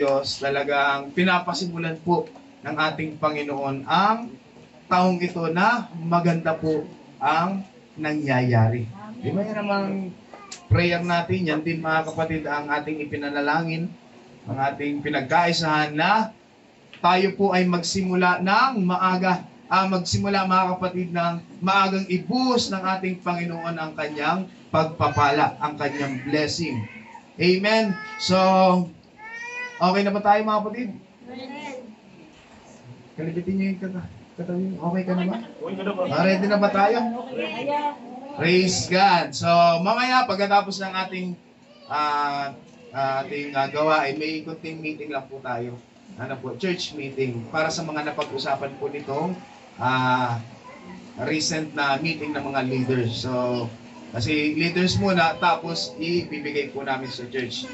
Diyos, talagang pinapasimulan po ng ating Panginoon ang taong ito na maganda po ang nangyayari. Di ba yan namang prayer natin, yan din mga kapatid ang ating ipinanalangin, ang ating pinagkaisahan na tayo po ay magsimula ng maaga, magsimula mga kapatid ng maagang ibuhos ng ating Panginoon ang kanyang pagpapala, ang kanyang blessing. Amen. So, okay na ba tayo mga kapatid? Kalibitin niyo yung katawin. Okay ka na ba? Ready na ba tayo? Praise God. So, mamaya pagkatapos ng ating gawa ay may kunting meeting lang po tayo. Ano po? Church meeting. Para sa mga napag-usapan po nitong recent na meeting ng mga leaders. So, kasi leaders muna, tapos ibibigay po namin sa church.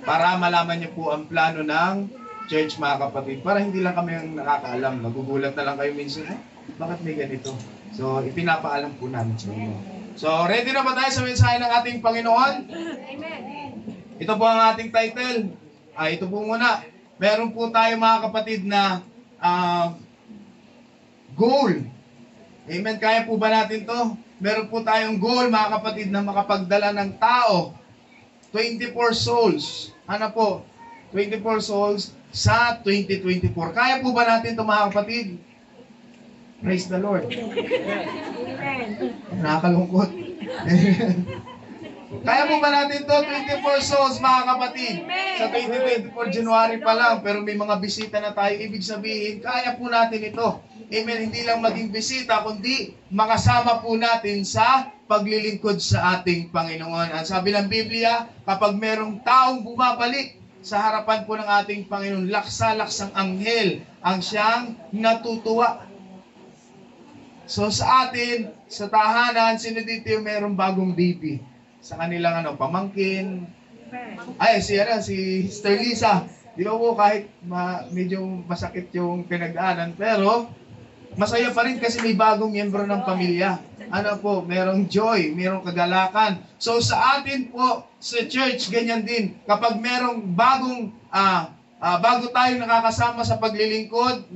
Para malaman niyo po ang plano ng church mga kapatid. Para hindi lang kami ang nakakaalam. Nagugulat na lang kayo minsan. Bakit may ganito? So, ipinapaalam po namin sa inyo. So, ready na ba tayo sa mensahe ng ating Panginoon? Amen. Ito po ang ating title. Ito po muna. Meron po tayo mga kapatid na goal. Amen. Kaya po ba natin to? Meron po tayong goal mga kapatid na makapagdala ng tao. 24 souls. Ano po? 24 souls sa 2024. Kaya po ba natin ito mga kapatid? Praise the Lord. Amen. Nakakalungkot. Kaya po ba natin ito? 24 souls mga kapatid. Sa 2024 January pa lang, pero may mga bisita na tayo. Ibig sabihin, kaya po natin ito. Amen. Hindi lang maging bisita, kundi makasama po natin sa paglilingkod sa ating Panginoon. Ang sabi ng Biblia, kapag merong taong bumabalik sa harapan po ng ating Panginoon, laksa-laksang anghel ang siyang natutuwa. So sa atin, sa tahanan, sino dito yung merong bagong baby? Sa kanilang pamangkin. Ay, si Sister Lisa. Di ba po kahit medyo masakit yung pinagdaanan, pero masaya pa rin kasi may bagong miyembro ng pamilya. Ano po, merong joy, merong kagalakan. So sa atin po, sa church, ganyan din. Kapag merong bago tayo nakakasama sa paglilingkod,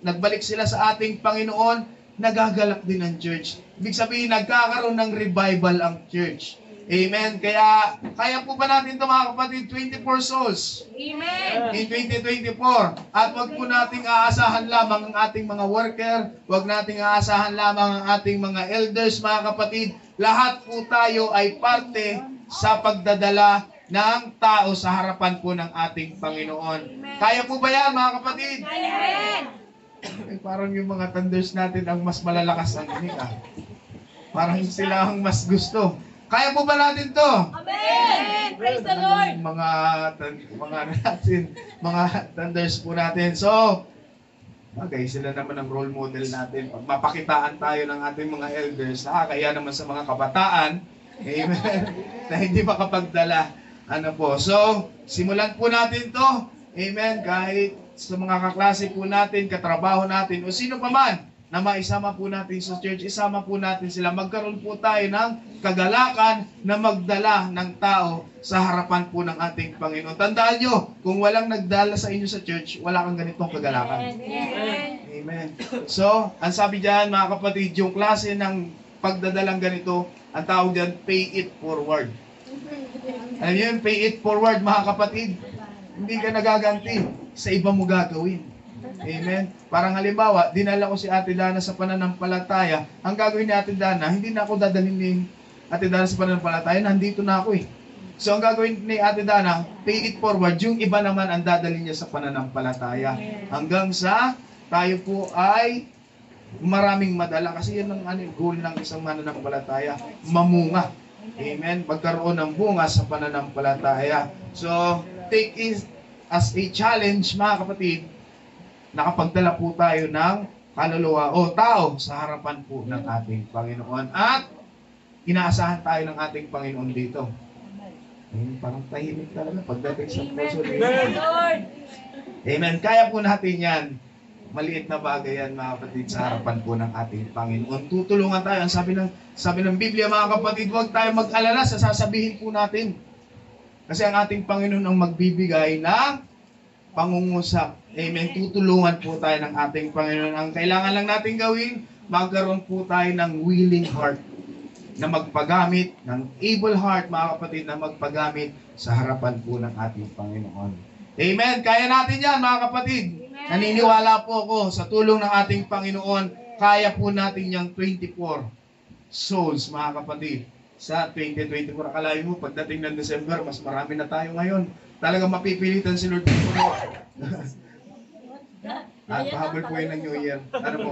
nagbalik sila sa ating Panginoon, nagagalak din ang church. Ibig sabihin, nagkakaroon ng revival ang church. Amen. Kaya po ba natin ito mga kapatid, 24 souls? Amen. In 2024. At wag po nating aasahan lamang ang ating mga worker, wag nating aasahan lamang ang ating mga elders, mga kapatid. Lahat po tayo ay parte sa pagdadala ng tao sa harapan po ng ating Panginoon. Kaya po ba yan mga kapatid? Amen. Parang yung mga thunders natin ang mas malalakas ang inig. Parang sila ang mas gusto. Kaya po ba natin to? Amen. Praise the Lord. Mga thunders po natin. So, sila naman ang role model natin. Pag mapakitaan tayo ng ating mga elders, kaya naman sa mga kabataan, amen, na hindi makapagdala. So, simulan po natin to. Amen. Kahit sa mga kaklase po natin, katrabaho natin, o sino pa man na maisama po natin sa church, isama po natin sila. Magkaroon po tayo ng kagalakan na magdala ng tao sa harapan po ng ating Panginoon. Tandaan nyo, kung walang nagdala sa inyo sa church, wala kang ganitong kagalakan. Amen. Amen. So, ang sabi dyan, mga kapatid, yung klase ng pagdadalang ganito, ang tawag dyan, pay it forward. Ano yun? Pay it forward, mga kapatid. Hindi ka nagaganti. Sa iba mo gagawin. Amen. Parang halimbawa, dinala ko si Ate Dana sa pananampalataya. Ang gagawin ni Ate Dana, hindi na ako dadalhin ni Ate Dana sa pananampalataya, nandito na ako eh. So ang gagawin ni Ate Dana, pay it forward, yung iba naman ang dadalhin niya sa pananampalataya. Hanggang sa tayo po ay maraming madala. Kasi yan ang goal ng isang mananampalataya, mamunga. Amen. Magkaroon ng bunga sa pananampalataya. So, take it as a challenge, mga kapatid, nakapagdala po tayo ng kaluluwa o tao sa harapan po ng ating Panginoon. At inaasahan tayo ng ating Panginoon dito. Parang tahimik talaga pagdating sa puso dito. Amen. Lord. Amen. Kaya po natin yan. Maliit na bagay yan, mga kapatid, sa harapan po ng ating Panginoon. Tutulungan tayo. Ang sabi ng Biblia, mga kapatid, huwag tayo mag-alala sa sasabihin po natin. Kasi ang ating Panginoon ang magbibigay ng pangungusap. Amen. Tutulungan po tayo ng ating Panginoon. Ang kailangan lang natin gawin, magkaroon po tayo ng willing heart na magpagamit, ng able heart, mga kapatid, na magpagamit sa harapan po ng ating Panginoon. Amen. Kaya natin yan, mga kapatid. Naniniwala po ako sa tulong ng ating Panginoon, kaya po natin yung 24 souls, mga kapatid. Sa 2024, akalain mo, pagdating ng December, mas marami na tayo ngayon. Talagang mapipilitan si Lord. At pahabol po yun ng New Year. Ano po?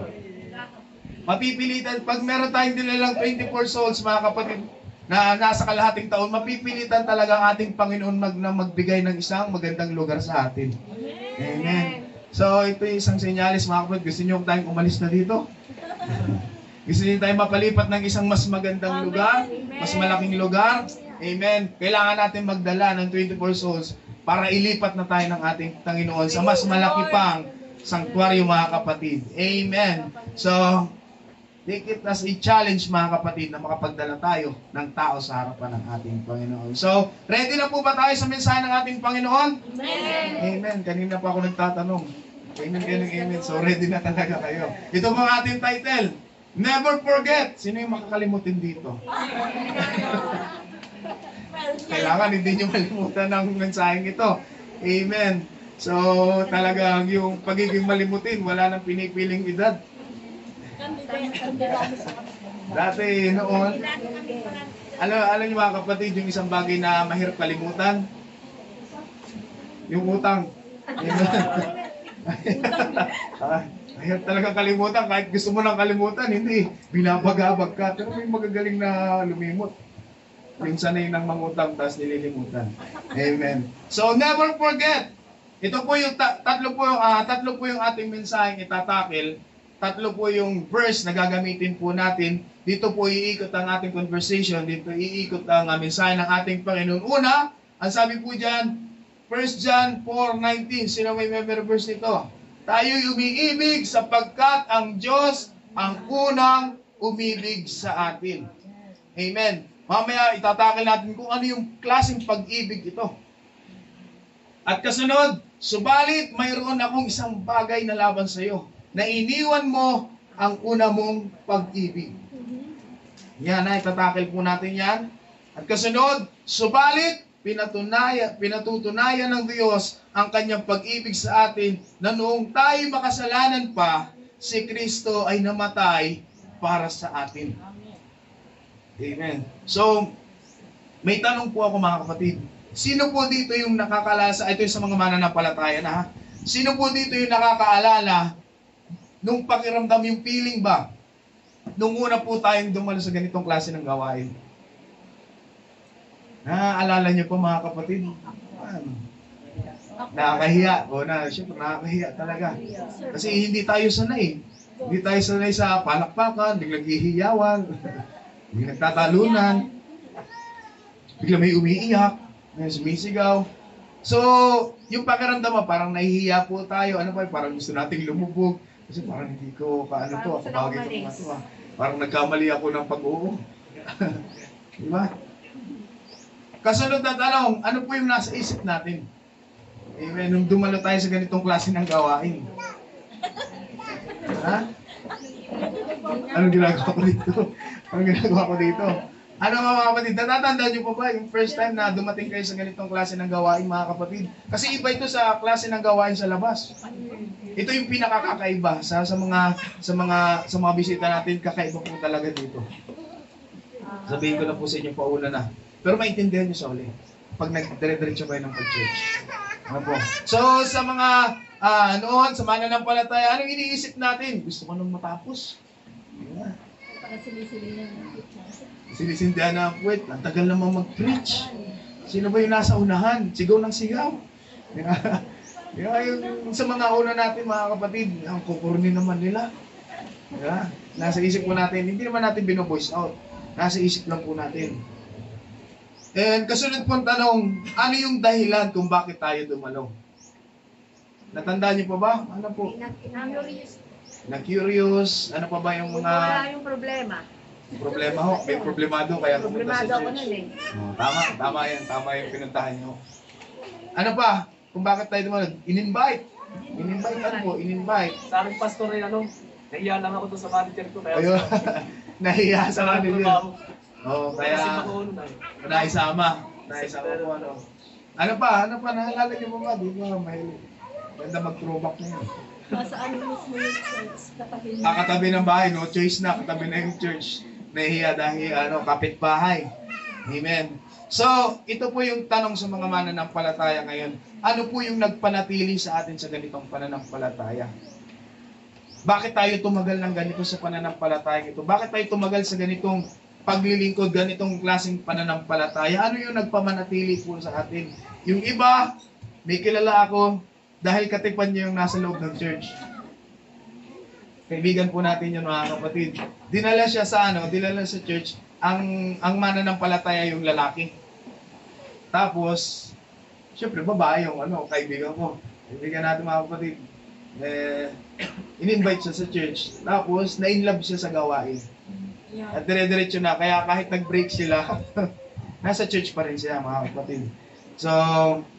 Mapipilitan, pag meron tayong dinilang 24 souls, mga kapatid, na nasa kalahating taon, mapipilitan talaga ang ating Panginoon na magbigay ng isang magandang lugar sa atin. Amen. So, ito yung isang senyalis, mga kapatid. Gusto nyo tayong umalis na dito? Gusto nyo tayong mapalipat ng isang mas magandang lugar, mas malaking lugar? Amen. Kailangan natin magdala ng 24 souls para ilipat na tayo ng ating Panginoon sa mas malaki pang sanctuary, mga kapatid. Amen. So, take it as a challenge, mga kapatid, na makapagdala tayo ng tao sa harapan ng ating Panginoon. So, ready na po ba tayo sa mensahe ng ating Panginoon? Amen. Amen. Kanina pa ako nagtatanong. Amen, amen. So, ready na talaga kayo. Ito po ang ating title. Never forget. Sino yung makakalimutin dito? Kailangan hindi nyo malimutan ang mensaheng ito. Amen. So, talagang yung pagiging malimutin, wala nang pinipiling edad. Dati noon, alam niyo mga kapatid, yung isang bagay na mahirap kalimutan, yung utang. Mahirap talaga kalimutan, kahit gusto mo nang kalimutan, hindi. Binabagabag ka, pero may magagaling na lumimot. Minsan na yun ang mangutang, tapos nililimutan. Amen. So, never forget. Ito po yung tatlo po yung ating mensaheng itatakil. Tatlo po yung verse na gagamitin po natin. Dito po iikot ang ating conversation. Dito iikot ang mensahe ng ating Panginoon. Una, ang sabi po dyan, 1 John 4:19. Sino may memory verse nito? Tayo'y umiibig sapagkat ang Diyos ang unang umibig sa atin. Amen. Mamaya itatakil natin kung ano yung klaseng pag-ibig ito. At kasunod, subalit mayroon akong isang bagay na laban sa iyo, na iniwan mo ang una mong pag-ibig. Yan na, itatakil po natin yan. At kasunod, subalit pinatutunayan ng Diyos ang kanyang pag-ibig sa atin na noong tayo makasalanan pa, si Kristo ay namatay para sa atin. Amen. So, may tanong po ako, mga kapatid. Sino po dito yung nakakalasa? Ito yung sa mga mananampalataya na ha. Sino po dito yung nakakaalala nung pakiramdam, yung feeling ba nung una po tayong dumalo sa ganitong klase ng gawain? Naaalala niyo po, mga kapatid? Nakakahiya. O na, syempre nakakahiya talaga. Kasi hindi tayo sanay. Hindi tayo sanay sa palakpakan, biglang hihiyawan, biglang nagtatalunan, biglang may umiiyak, may sumisigaw. So, yung pakiramdam mo, parang nahihiya po tayo. Ano ba? Parang gusto nating lumubog. Kasi parang hindi ko kaano to. Ako bagay ko to. Parang nagkamali ako ng pag-oo. Diba? Kasunod na tanong, ano po yung nasa isip natin? Amen. Nung dumalo tayo sa ganitong klase ng gawain. Ha? Anong ginagawa ko dito? Anong ginagawa ko dito? Ano mga kapatid, natatandaan niyo pa ba yung first time na dumating kayo sa ganitong klase ng gawain, mga kapatid? Kasi iba ito sa klase ng gawain sa labas. Ito yung pinakakakaiba sa mga bisita natin, kakaiba po talaga dito. Sabihin ko na po sa inyo pauna na. Pero maintindihan niyo sa uli. Pag nag-dire-diretso kayo ng pag-church. Ano po? So, sa mga noon, sa mananampalataya, anong iniisip natin? Gusto ko nung matapos. Yeah. Sinisindihan na ang puwet. Ang tagal naman mag-preach. Sino ba yung nasa unahan? Sigaw ng sigaw. Yung sa mga una natin, mga kapatid, ang kukurni naman nila. Nasa isip po natin, hindi naman natin bino-voice out. Nasa isip lang po natin. And kasunod pong tanong, ano yung dahilan kung bakit tayo dumalo? Natandaan niyo pa ba? Ano po? Na-curious. Ano pa ba yung mga... Wala yung problema. Problema ho. May problemado kaya pumunta sa Problemado ako church. nun eh. Oh, tama yan. Tama yung pinuntahan nyo. Ano pa? Kung bakit tayo dumalag? In-invite. In-invite ano po? In-invite. Sa akin, pastor, nahiya lang ako doon sa manager ko. Kaya Ayun. Nahiya sa sa kanila. trabaho. Oo, Kasi kaya ako na eh. naisama. Naisama po ano. Ano pa? Naalala niyo ba? Di ba? May ganda mag-throwback na yun. Nasa ano mismo yung church, katabi niya. Katabi ng bahay, no choice na, katabi na yung church. Nahihiya dahil kapitbahay. Amen. So, ito po yung tanong sa mga mananampalataya ngayon. Ano po yung nagpanatili sa atin sa ganitong pananampalataya? Bakit tayo tumagal ng ganito sa pananampalataya ito? Bakit tayo tumagal sa ganitong paglilingkod, ganitong klaseng pananampalataya? Ano yung nagpamanatili po sa atin? Yung iba, may kilala ako, dahil katipan niya yung nasa loob ng church. Kaibigan po natin yun mga kapatid. Dinala siya sa church, ang mananampalataya yung lalaki. Tapos, syempre babae yung kaibigan ko. Kaibigan natin mga kapatid. In-invite siya sa church. Tapos, na-inlove siya sa gawain. At dire-diretso na, kaya kahit nag-break sila, nasa church pa rin siya mga kapatid. So,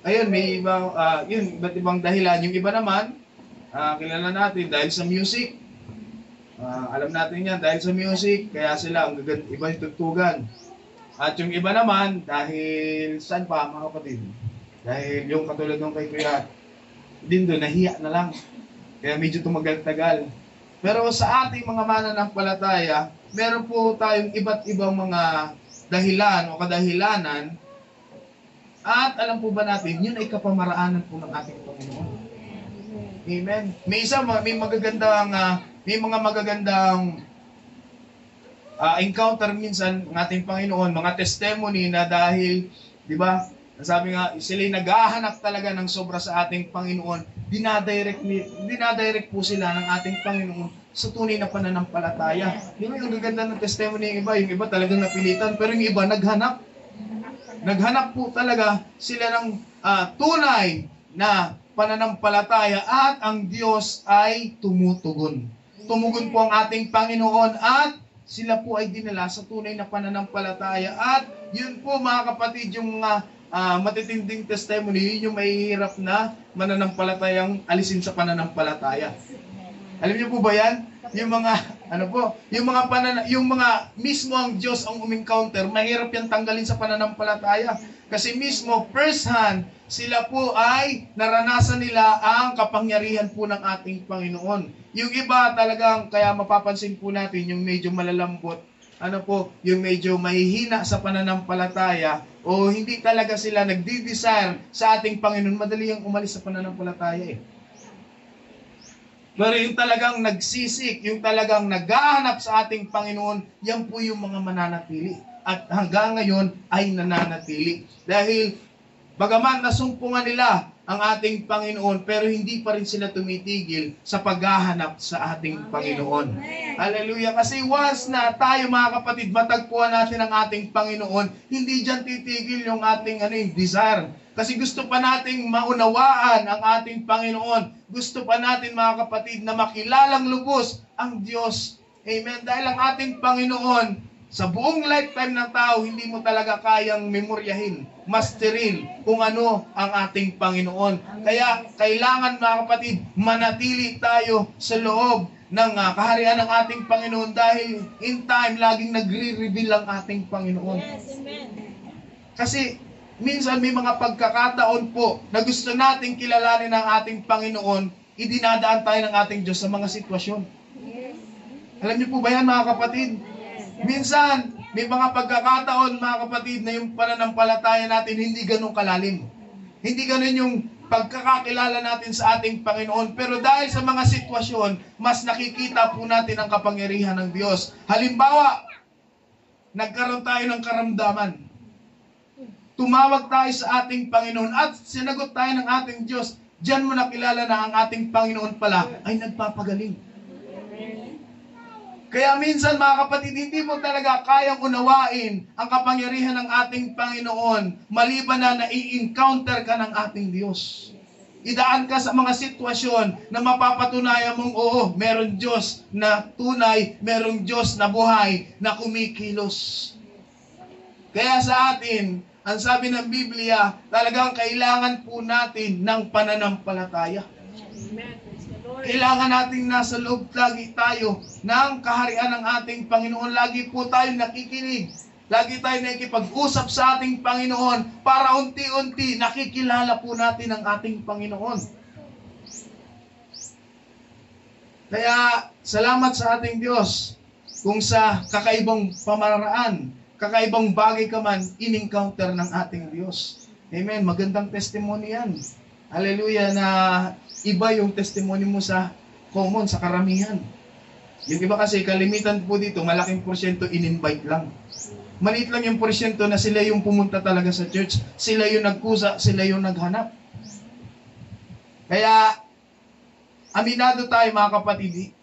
ayun, may ibang, iba't ibang dahilan. Yung iba naman, kilala natin dahil sa music. Alam natin yan, dahil sa music, kaya sila ang iba yung tugtugan. At yung iba naman, dahil saan pa mga kapatid? Dahil yung katulad ng kay Kuya, din doon, nahiya na lang. Kaya medyo tumagal-tagal. Pero sa ating mga mananampalataya, meron po tayong iba't ibang mga dahilan o kadahilanan. At alam po ba natin, yun ay kapamaraanan po ng ating Panginoon. Amen. May mga magagandang encounter minsan ng ating Panginoon, mga testimony na dahil, di ba, sabi nga, sila naghahanap talaga ng sobra sa ating Panginoon, dinadirect po sila ng ating Panginoon sa tunay na pananampalataya. Di ba yung gaganda ng testimony yung iba talagang napilitan, pero yung iba naghanap. Naghanap po talaga sila ng tunay na pananampalataya at ang Diyos ay tumutugon. Tumugon po ang ating Panginoon at sila po ay dinala sa tunay na pananampalataya. At yun po mga kapatid, yung mga matitinding testimony, yun yung mahihirap na mananampalatayang alisin sa pananampalataya. Alam niyo po ba yan? Yung mga yung mga mismo ang Diyos ang umencounter, mahirap yan tanggalin sa pananampalataya. Kasi mismo first hand, sila po ay naranasan nila ang kapangyarihan po ng ating Panginoon. Yung iba talagang kaya mapapansin po natin yung medyo malalambot, yung medyo mahihina sa pananampalataya o hindi talaga sila nagdi-desire sa ating Panginoon, madali ang umalis sa pananampalataya eh. Pero yung talagang nagsisik, yung talagang naghahanap sa ating Panginoon, yan po yung mga mananatili. At hanggang ngayon ay nananatili. Dahil bagaman nasumpungan nila ang ating Panginoon, pero hindi pa rin sila tumitigil sa paghahanap sa ating Panginoon. Hallelujah! Kasi once na tayo mga kapatid, matagpuan natin ang ating Panginoon, hindi dyan titigil yung ating desire. Kasi gusto pa nating maunawaan ang ating Panginoon. Gusto pa natin mga kapatid na makilalang lubos ang Diyos. Amen. Dahil ang ating Panginoon, sa buong lifetime ng tao, hindi mo talaga kayang memoryahin, masterin kung ano ang ating Panginoon. Kaya kailangan mga kapatid, manatili tayo sa loob ng kaharian ng ating Panginoon dahil in time, laging nagre-reveal ang ating Panginoon. Yes, amen. Kasi minsan may mga pagkakataon po na gusto nating kilalanin ang ating Panginoon, idinadaan tayo ng ating Diyos sa mga sitwasyon. Yes. Alam niyo po ba yan mga kapatid? Minsan, may mga pagkakataon mga kapatid na yung pananampalataya natin hindi ganun kalalim. Hindi ganun yung pagkakakilala natin sa ating Panginoon. Pero dahil sa mga sitwasyon, mas nakikita po natin ang kapangyarihan ng Diyos. Halimbawa, nagkaroon tayo ng karamdaman. Tumawag tayo sa ating Panginoon at sinagot tayo ng ating Diyos. Diyan mo nakilala na ang ating Panginoon pala ay nagpapagaling. Kaya minsan mga kapatid, hindi mo talaga kayang unawain ang kapangyarihan ng ating Panginoon maliban na nai-encounter ka ng ating Diyos. Idaan ka sa mga sitwasyon na mapapatunayan mong oo, meron Diyos na tunay, merong Diyos na buhay na kumikilos. Kaya sa atin, ang sabi ng Biblia, talagang kailangan po natin ng pananampalataya. Kailangan nating nasa loob lagi tayo ng kaharian ng ating Panginoon. Lagi po tayo nakikinig. Lagi tayo nakikipag-usap sa ating Panginoon para unti-unti nakikilala po natin ang ating Panginoon. Kaya salamat sa ating Diyos kung sa kakaibang pamaraan, kakaibang bagay ka man, in-encounter ng ating Diyos. Amen. Magandang testimony yan. Hallelujah, na iba yung testimony mo sa common, sa karamihan. Yung iba kasi, kalimitan po dito, malaking porsyento in-invite lang. Maliit lang yung porsyento na sila yung pumunta talaga sa church. Sila yung nagkusa, sila yung naghanap. Kaya, aminado tayo mga kapatid,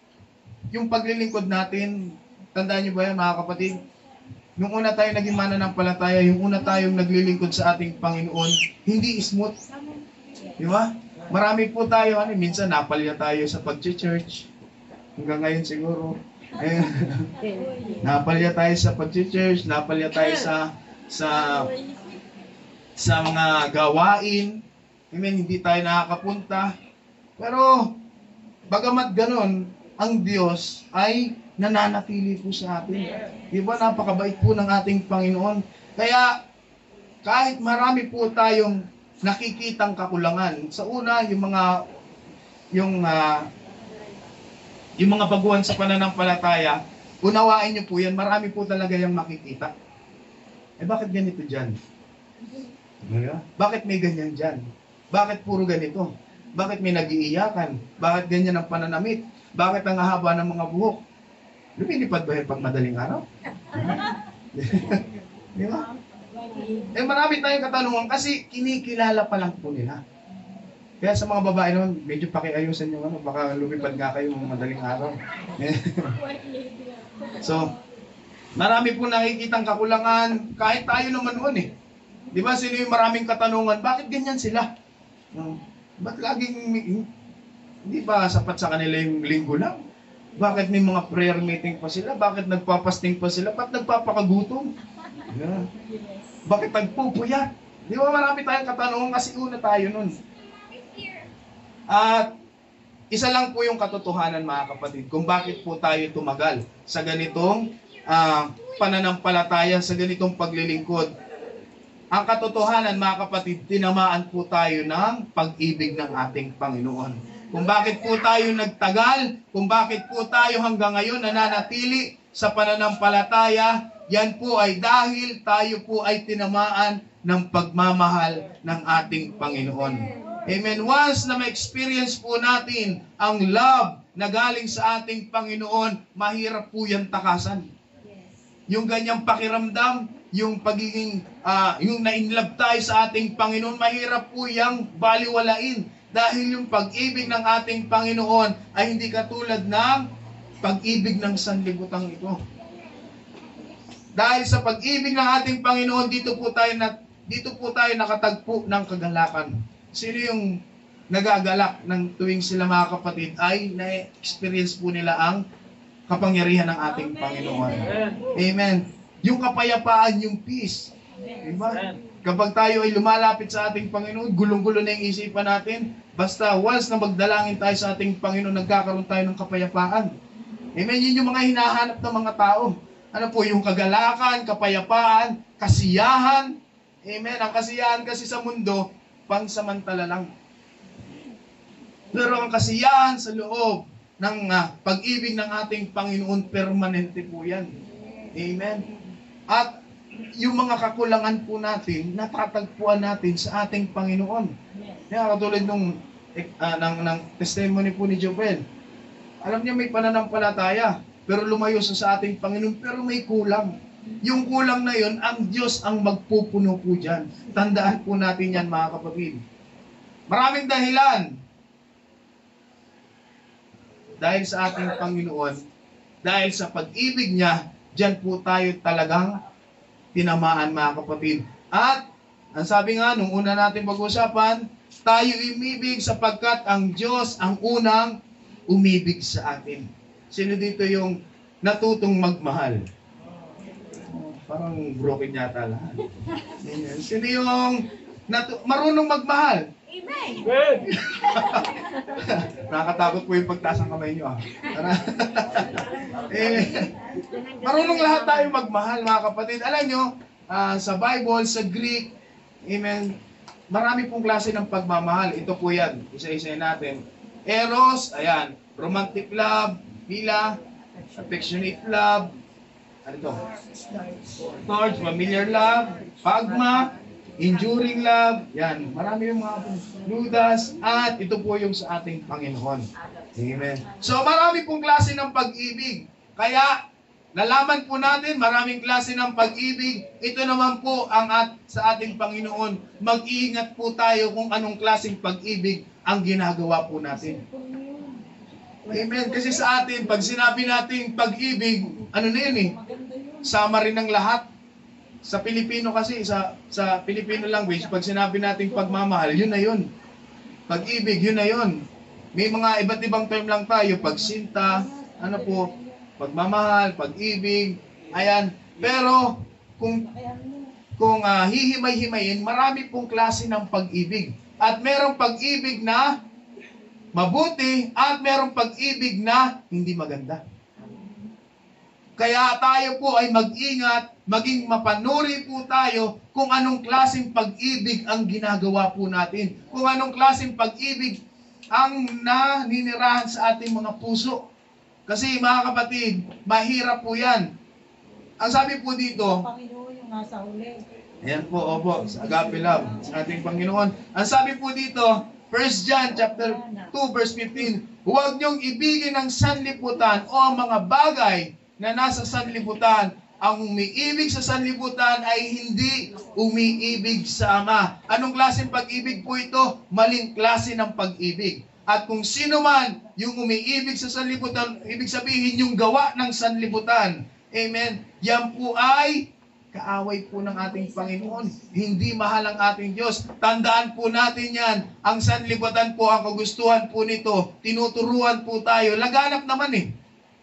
yung paglilingkod natin, tandaan nyo ba yan mga kapatid? Nung una tayo naging mananampalataya, yung una tayong naglilingkod sa ating Panginoon, hindi smooth. Di ba? Marami po tayo, minsan napalya tayo sa pag-church. Hanggang ngayon siguro. Napalya tayo sa pag-church, napalya tayo sa mga gawain. Hindi tayo nakakapunta. Pero, bagamat ganon, ang Diyos ay nananatili po sa atin. Diba, napakabait po ng ating Panginoon. Kaya, kahit marami po tayong nakikitang kakulangan. Sa una, yung mga baguhan sa pananampalataya, unawain niyo po yan, marami po talaga yung makikita. Bakit ganito dyan? Bakit may ganyan dyan? Bakit puro ganito? Bakit may nag-iiyakan? Bakit ganyan ang pananamit? Bakit ang haba ng mga buhok? Lumilipad ba yan pag madaling araw? Di ba? Marami tayong katanungan kasi kinikilala pa lang po nila. Kaya sa mga babae naman, medyo pakiayusan yung baka lumipad nga kayo ng madaling araw. So, marami po nakikitang kakulangan, kahit tayo naman noon eh. Di ba, sino yung maraming katanungan, bakit ganyan sila? Ba't laging, hindi ba sapat sa kanila yung linggo lang? Bakit may mga prayer meeting pa sila? Bakit nagpapasting pa sila? Ba't nagpapakagutom? Yeah. Bakit nagpupuyat? Di ba marami tayong katanungan kasi una tayo nun. At isa lang po yung katotohanan mga kapatid kung bakit po tayo tumagal sa ganitong pananampalataya, sa ganitong paglilingkod. Ang katotohanan mga kapatid, tinamaan po tayo ng pag-ibig ng ating Panginoon. Kung bakit po tayo nagtagal, kung bakit po tayo hanggang ngayon nananatili sa pananampalataya, yan po ay dahil tayo po ay tinamaan ng pagmamahal ng ating Panginoon. Amen. Once na ma-experience po natin ang love na galing sa ating Panginoon, mahirap po yan takasan. Yung ganyang pakiramdam, yung pagiging, yung na-inlove tayo sa ating Panginoon, mahirap po yang baliwalain. Dahil yung pag-ibig ng ating Panginoon ay hindi katulad ng pag-ibig ng sanlibutan ito. Dahil sa pag-ibig ng ating Panginoon, dito po tayo nakatagpo ng kagalakan. Sino yung nagagalak ng tuwing sila mga kapatid ay na-experience po nila ang kapangyarihan ng ating Panginoon. Amen. Yung kapayapaan, yung peace. Diba? Kapag tayo ay lumalapit sa ating Panginoon, gulong-gulo na yung isipan natin. Basta once na magdalangin tayo sa ating Panginoon, nagkakaroon tayo ng kapayapaan. Amen. Yun yung mga hinahanap ng mga tao. Ano po, yung kagalakan, kapayapaan, kasiyahan. Amen. Ang kasiyahan kasi sa mundo, pansamantala lang. Pero ang kasiyahan sa loob ng pag-ibig ng ating Panginoon, permanente po yan. Amen. At yung mga kakulangan po natin, natatagpuan natin sa ating Panginoon. Kaya katulad ng testimony po ni Joel. Alam niya may pananampalataya, pero lumayo sa ating Panginoon, pero may kulang. Yung kulang na yun, ang Diyos ang magpupuno po dyan. Tandaan po natin yan mga kapatid. Maraming dahilan. Dahil sa ating Panginoon, dahil sa pag-ibig niya, dyan po tayo talagang tinamaan mga kapatid. At, ang sabi nga, nung una natin pag-usapan, tayo umibig sapagkat ang Diyos ang unang umibig sa atin. Sino dito yung natutong magmahal? Parang broken yata lahat. Amen. Sino yung marunong magmahal? Amen. Nakakatakot po yung pagtaas ng kamay nyo. Marunong lahat tayo magmahal, mga kapatid. Alam nyo, sa Bible, sa Greek, amen, marami pong klase ng pagmamahal. Ito po yan, isa-isa natin. Eros, ayan, romantic love, Mila, affectionate love, ano ito? Storge, familiar love, pagma, enduring love, yan, marami yung mga ludas, at ito po yung sa ating Panginoon. Amen. So marami pong klase ng pag-ibig. Kaya, nalaman po natin, maraming klase ng pag-ibig. Ito naman po ang sa ating Panginoon. Mag-iingat po tayo kung anong klaseng pag-ibig ang ginagawa po natin. Amen. Kasi sa atin, pag sinabi natin pag-ibig, ano na yun eh? Sama rin ng lahat. Sa Pilipino kasi, sa Filipino language, pag sinabi natin pagmamahal, yun na yun. Pag-ibig, yun na yun. May mga iba't ibang term lang tayo. Pagsinta, ano po, pagmamahal, pag-ibig, ayan. Pero, kung hihimay-himayin, marami pong klase ng pag-ibig. At merong pag-ibig na mabuti at merong pag-ibig na hindi maganda. Kaya tayo po ay mag-ingat, maging mapanuri po tayo kung anong klaseng pag-ibig ang ginagawa po natin. Kung anong klaseng pag-ibig ang naninirahan sa ating mga puso. Kasi mga kapatid, mahirap po yan. Ang sabi po dito, Panginoon yung nasa uli. ayan po, opo, sa agape love, sa ating Panginoon. Ang sabi po dito, 1 John chapter 2 verse 15, huwag niyong ibigin ang sanlibutan o ang mga bagay na nasa sanlibutan. Ang umiibig sa sanlibutan ay hindi umiibig sa Ama. Anong klaseng pag-ibig po ito? Maling klase ng pag-ibig. At kung sino man yung umiibig sa sanlibutan, ibig sabihin yung gawa ng sanlibutan. Amen. Yan po ay kaaway po ng ating Panginoon. Hindi mahal ang ating Diyos. Tandaan po natin yan. Ang sanlibutan po, ang kagustuhan po nito, tinuturuan po tayo. Laganap naman eh.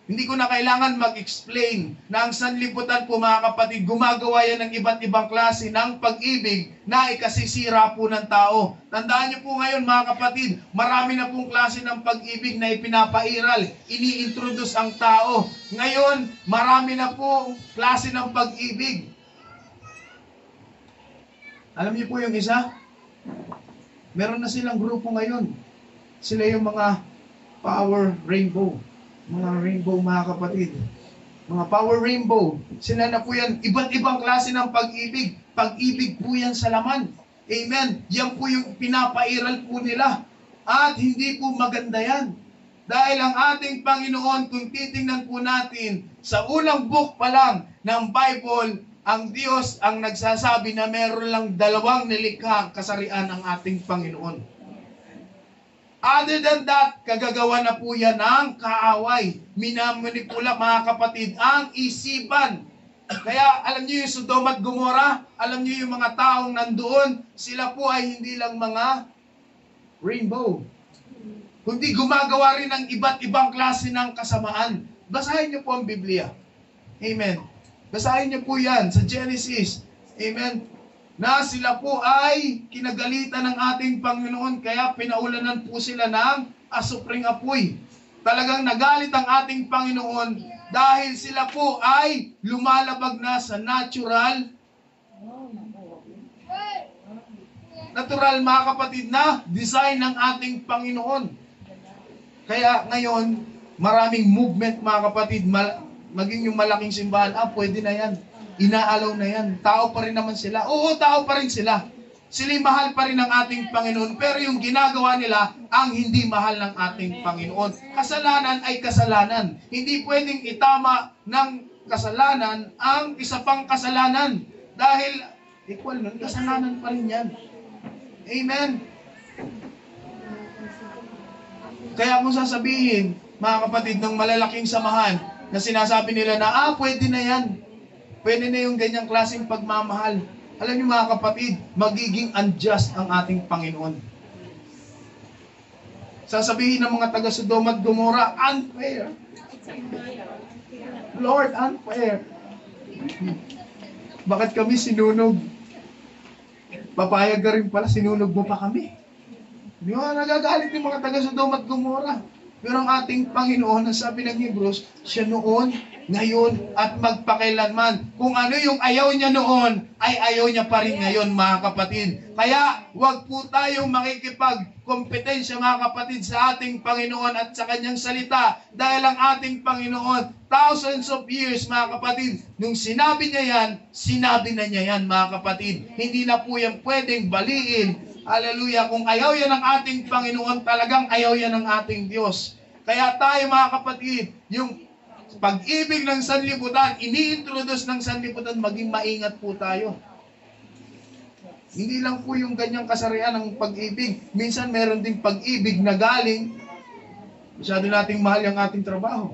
Hindi ko na kailangan mag-explain na ang sanlibutan po mga kapatid, gumagawa yan ng iba't ibang klase ng pag-ibig na ikasisira po ng tao. Tandaan niyo po ngayon mga kapatid, marami na pong klase ng pag-ibig na ipinapairal, ini-introduce ang tao. Ngayon, marami na po klase ng pag-ibig. Alam niyo po yung isa? Meron na silang grupo ngayon. Sila yung mga Power Rainbow. Mga rainbow mga kapatid. Mga Power Rainbow. Sila na po yan. Iba't ibang klase ng pag-ibig. Pag-ibig po yan sa laman. Amen. Yan po yung pinapairal po nila. At hindi po maganda yan. Dahil ang ating Panginoon, kung titingnan po natin, sa unang book pa lang ng Bible, ang Diyos ang nagsasabi na meron lang 2 nilikha kasarian ng ating Panginoon. Other than that, kagagawa na po yan ng kaaway. Minamanipula mga kapatid ang isipan. Kaya alam niyo yung Sodom at Gomora, alam niyo yung mga taong nandoon, sila po ay hindi lang mga rainbow. Kundi gumagawa rin ng iba't ibang klase ng kasamaan. Basahin niyo po ang Biblia. Amen. Basahin niyo po yan sa Genesis. Amen. Na sila po ay kinagalitan ng ating Panginoon, kaya pinaulanan po sila ng asupring apoy. Talagang nagalit ang ating Panginoon dahil sila po ay lumalabag na sa natural mga kapatid na design ng ating Panginoon. Kaya ngayon, maraming movement mga kapatid, maging yung malaking simbahan, pwede na yan. Inaalaw na yan. Tao pa rin naman sila. Oo, tao pa rin sila. Sila'y mahal pa rin ng ating Panginoon. Pero yung ginagawa nila, ang hindi mahal ng ating Panginoon. Kasalanan ay kasalanan. Hindi pwedeng itama ng kasalanan ang isa pang kasalanan. Dahil, equal nun, kasalanan pa rin yan. Amen. Kaya kung sasabihin, mga kapatid, ng malalaking samahan, na sinasabi nila na, pwede na yan. Pwede na yung ganyang klaseng pagmamahal. Alam niyo mga kapatid, magiging unjust ang ating Panginoon. Sasabihin ng mga taga Sodoma at Gomora, unfair. Lord, unfair. Bakit kami sinunog? Papayag ka rin pala, sinunog mo pa kami. Di ba, nagagalit yung mga taga Sodoma at Gomora. Pero ang ating Panginoon, ang sabi ng Hebrews, siya noon, ngayon, at magpakailanman. Kung ano yung ayaw niya noon, ay ayaw niya pa rin ngayon, mga kapatid. Kaya, huwag po tayong makikipagkompetensya, mga kapatid, sa ating Panginoon at sa Kanyang salita. Dahil ang ating Panginoon, thousands of years, mga kapatid, nung sinabi niya yan, sinabi na niya yan, mga kapatid. Hindi na po yan pwedeng baliin. Hallelujah. Kung ayaw yan ng ating Panginoon, talagang ayaw yan ng ating Diyos. Kaya tayo, mga kapatid, yung pag-ibig ng sanlibutan, ini-introduce ng sanlibutan, maging maingat po tayo. Hindi lang po yung ganyang kasarian ng pag-ibig. Minsan meron ding pag-ibig na galing, masyado nating mahal yung ating trabaho.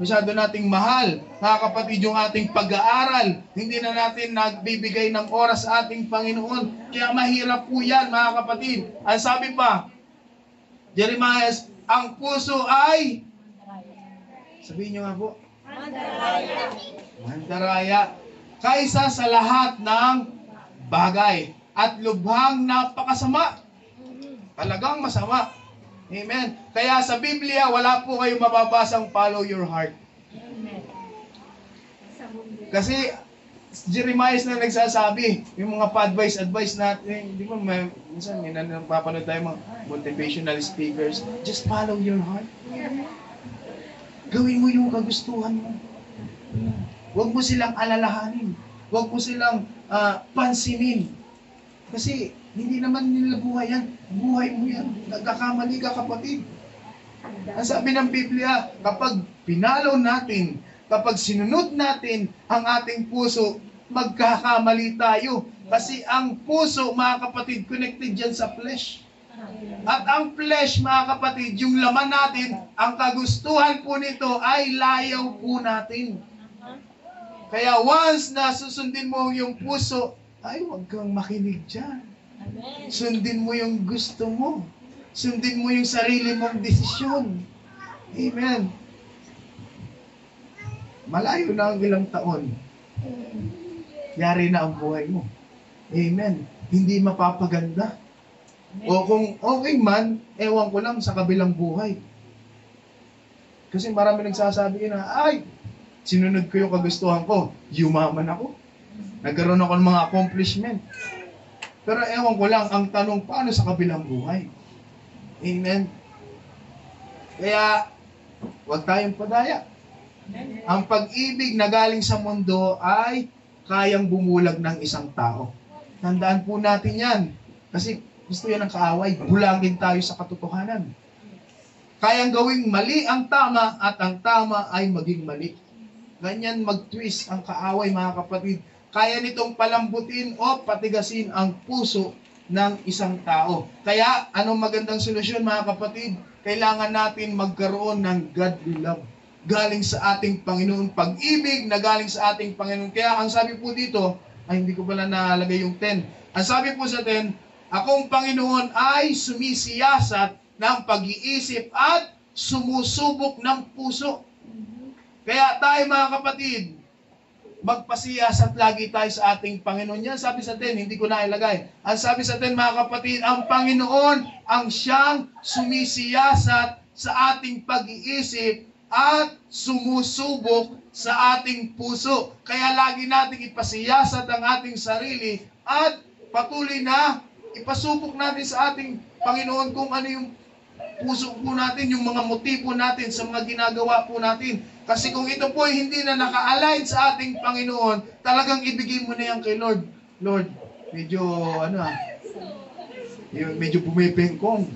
Masyado nating mahal, mga kapatid, yung ating pag-aaral. Hindi na natin nagbibigay ng oras sa ating Panginoon. Kaya mahirap po yan, mga kapatid. Ang sabi pa, Jeremiah, ang puso ay, sabihin nyo nga po, mandaraya. Kaysa sa lahat ng bagay. At lubhang napakasama. Talagang masama. Amen. Kaya sa Biblia, wala po kayong mababasang follow your heart. Kasi Jeremiah na nagsasabi, yung mga pa-advice natin, di ba, minsan may napapanood tayo mga motivational speakers, just follow your heart. Gawin mo yung kagustuhan mo. Huwag mo silang alalahanin. Huwag mo silang pansinin. Kasi hindi naman nila buhay yan. Buhay mo yan. Nagkakamali ka, kapatid. Ang sabi ng Biblia, kapag pinalaw natin, kapag sinunod natin ang ating puso, magkakamali tayo. Kasi ang puso, mga kapatid, connected dyan sa flesh. At ang flesh, mga kapatid, yung laman natin, ang kagustuhan po nito ay layaw po natin. Kaya once na susundin mo yung puso, ay huwag kang makinig dyan. Sundin mo yung gusto mo. Sundin mo yung sarili mong desisyon. Amen. Malayo na ang ilang taon. Yari na ang buhay mo. Amen. Hindi mapapaganda. O kung okay man, ewan ko lang sa kabilang buhay. Kasi marami nagsasabi na, ay, sinunod ko yung kagustuhan ko. Yumaman ako. Nagkaroon ako ng mga accomplishment. Pero ewan ko lang, ang tanong, paano sa kabilang buhay? Amen. Kaya, huwag tayong padaya. Ang pag-ibig na galing sa mundo ay kayang bumulag ng isang tao. Tandaan po natin yan. Kasi gusto yan ng kaaway. Bulagin tayo sa katotohanan. Kayang gawing mali ang tama at ang tama ay maging mali. Ganyan mag-twist ang kaaway, mga kapatid. Kaya nitong palambutin o patigasin ang puso ng isang tao. Kaya, anong magandang solusyon, mga kapatid? Kailangan natin magkaroon ng godly love. Galing sa ating Panginoon. Pag-ibig na galing sa ating Panginoon. Kaya, ang sabi po dito, ay hindi ko pala nalagay yung 10. Ang sabi po sa 10, akong Panginoon ay sumisiyasat ng pag-iisip at sumusubok ng puso. Kaya tayo, mga kapatid, magpasiyasat lagi tayo sa ating Panginoon. Yan sabi sa 10, hindi ko na ilagay. Ang sabi sa 10, mga kapatid, ang Panginoon ang siyang sumisiyasat sa ating pag-iisip at sumusubok sa ating puso. Kaya lagi nating ipasiyasat ang ating sarili at patuloy na ipasubok natin sa ating Panginoon kung ano yung puso po natin, yung mga motibo natin sa mga ginagawa po natin. Kasi kung ito po ay hindi na naka-align sa ating Panginoon, talagang ibigay mo na yan kay Lord. Lord, medyo medyo pumipengkong.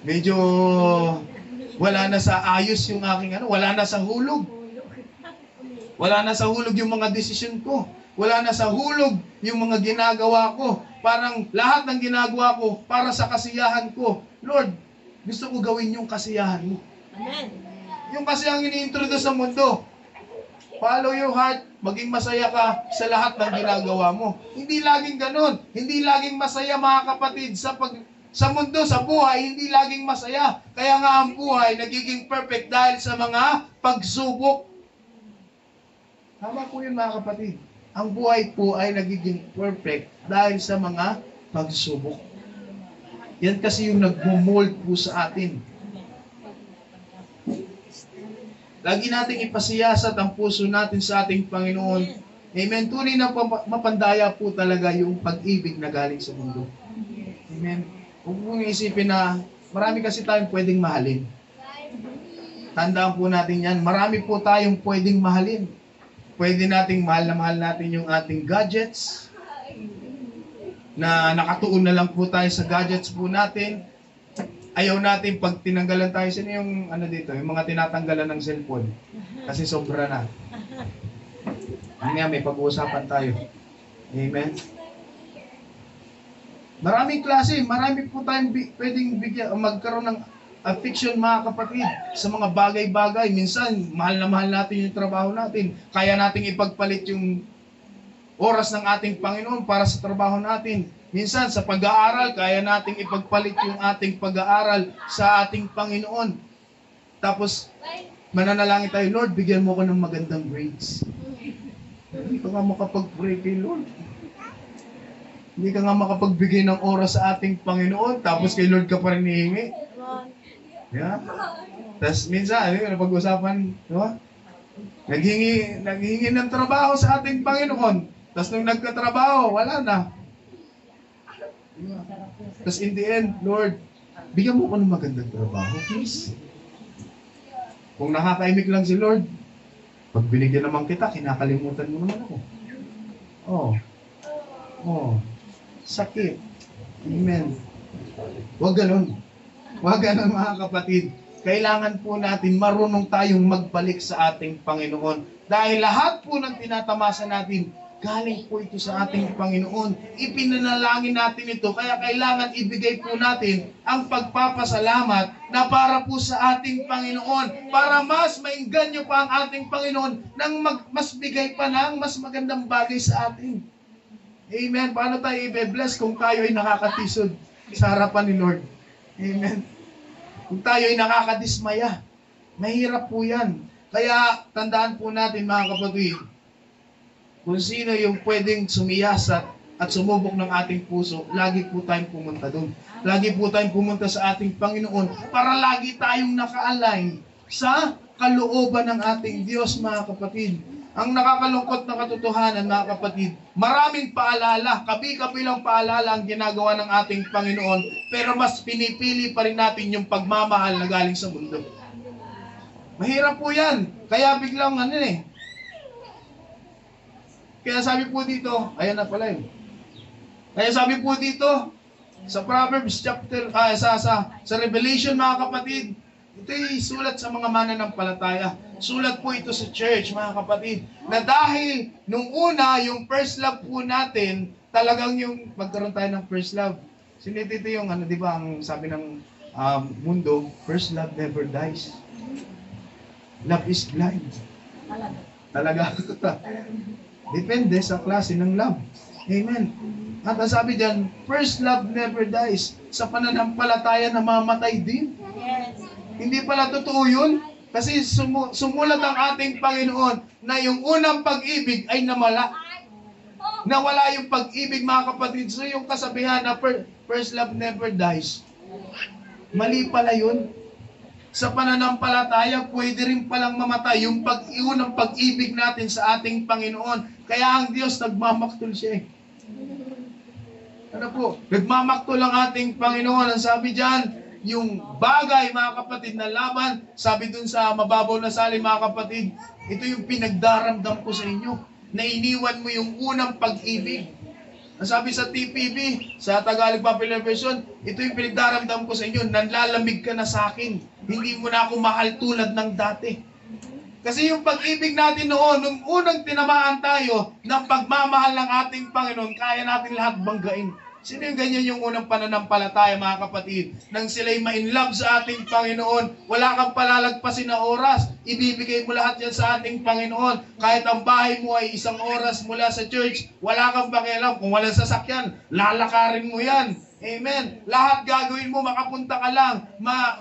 Medyo wala na sa ayos yung aking wala na sa hulog. Wala na sa hulog yung mga desisyon ko. Wala na sa hulog yung mga ginagawa ko. Parang lahat ng ginagawa ko para sa kasiyahan ko. Lord, gusto ko gawin yung kasiyahan mo. Amen. Yung kasi ang ini-introduce sa mundo. Follow your heart, maging masaya ka sa lahat ng ginagawa mo. Hindi laging ganun. Hindi laging masaya, mga kapatid, Sa mundo, sa buhay, hindi laging masaya. Kaya nga ang buhay nagiging perfect dahil sa mga pagsubok. Tama po yun mga kapatid. Ang buhay po ay nagiging perfect dahil sa mga pagsubok. Yan kasi yung nagmo-mold po sa atin. Lagi nating ipasiyasat ang puso natin sa ating Panginoon. Amen. Tunay na mapandaya po talaga yung pag-ibig na galing sa mundo. Amen. Huwag mong isipin na marami kasi tayong pwedeng mahalin. Tandaan po natin yan. Marami po tayong pwedeng mahalin. Pwede nating mahal na mahal natin yung ating gadgets. Na nakatuon na lang po tayo sa gadgets po natin. Ayaw natin pag tinanggalan tayo. Sino yung ano dito? Yung mga tinatanggalan ng cellphone. Kasi sobra na. Nga, may pag-uusapan tayo. Amen. Maraming klase, marami po tayong pwedeng magkaroon ng affection mga kapatid sa mga bagay-bagay. Minsan, mahal na mahal natin yung trabaho natin. Kaya nating ipagpalit yung oras ng ating Panginoon para sa trabaho natin. Minsan, sa pag-aaral, kaya nating ipagpalit yung ating pag-aaral sa ating Panginoon. Tapos, mananalangin tayo, Lord, bigyan mo ko ng magandang grades. Hindi ka nga makapag-pray kay Lord. Hindi ka nga makapagbigay ng oras sa ating Panginoon, tapos kay Lord ka pa rin hihingi. Yeah. Tapos minsan, napag-usapan, no? Naghingi ng trabaho sa ating Panginoon. Tapos nung nagkatrabaho, wala na. Tapos in the end, Lord, bigyan mo ko ng magandang trabaho, please. Kung nakakaimik lang si Lord, pag binigyan naman kita, kinakalimutan mo naman ako. Sakit. Amen. Huwag ganun. Huwag ganun mga kapatid. Kailangan po natin marunong tayong magbalik sa ating Panginoon. Dahil lahat po ng tinatamasa natin, galing po ito sa ating Panginoon. Ipinanalangin natin ito. Kaya kailangan ibigay po natin ang pagpapasalamat na para po sa ating Panginoon. Para mas maingganyo pa ang ating Panginoon nang mas bigay pa ng mas magandang bagay sa atin. Amen. Paano tayo i-bless kung tayo ay nakakatisod sa harapan ni Lord? Amen. Kung tayo ay nakakadismaya, mahirap po yan. Kaya tandaan po natin mga kapatid, kung sino yung pwedeng sumiyasat at sumubok ng ating puso, lagi po tayong pumunta doon. Lagi po tayong pumunta sa ating Panginoon para lagi tayong naka-align sa kalooban ng ating Diyos mga kapatid. Ang nakakalungkot na katotohanan mga kapatid, maraming paalala, kabi-kabilang paalala ang ginagawa ng ating Panginoon, pero mas pinipili pa rin natin yung pagmamahal na galing sa mundo. Mahirap po yan. Kaya biglang Kaya sabi po dito, ayan na pala yun. Kaya sabi po dito, sa Proverbs chapter, sa Revelation mga kapatid, ito'y sulat sa mga mananampalataya. Sulat po ito sa church, mga kapatid, na dahil nung una, yung first love po natin, talagang yung magkaroon tayo ng first love. Sinito yung, di ba, ang sabi ng mundo, first love never dies. Love is blind. Talaga. Depende sa klase ng love. Amen. At ang sabi dyan, first love never dies. Sa pananampalataya, namamatay din. Hindi pala totoo yun. Kasi sumulat ang ating Panginoon na yung unang pag-ibig ay namala. Nawala yung pag-ibig mga kapatid. So yung kasabihan na first love never dies. Mali pala yun. Sa pananampalataya, pwede rin palang mamatay yung unang pag-ibig natin sa ating Panginoon. Kaya ang Diyos nagmamaktol siya. Ano po? Nagmamaktol ang ating Panginoon. Ang sabi dyan, yung bagay, mga kapatid, na laban, sabi dun sa mababaw na salin, mga kapatid, ito yung pinagdaramdam ko sa inyo, na iniwan mo yung unang pag-ibig. Ang sabi sa TPV, sa Tagalog Popular Version, ito yung pinagdaramdam ko sa inyo, nanlalamig ka na sa akin, hindi mo na ako mahal tulad ng dati. Kasi yung pag-ibig natin noon, nung unang tinamaan tayo ng pagmamahal ng ating Panginoon, kaya natin lahat banggain. Sino yung ganyan yung unang pananampalataya, mga kapatid? Nang sila'y ma-inlove sa ating Panginoon, wala kang palalagpasin na oras, ibibigay mo lahat yan sa ating Panginoon. Kahit ang bahay mo ay 1 oras mula sa church, wala kang pakialam. Kung walang sasakyan, lalakarin mo yan. Amen. Lahat gagawin mo, makapunta ka lang,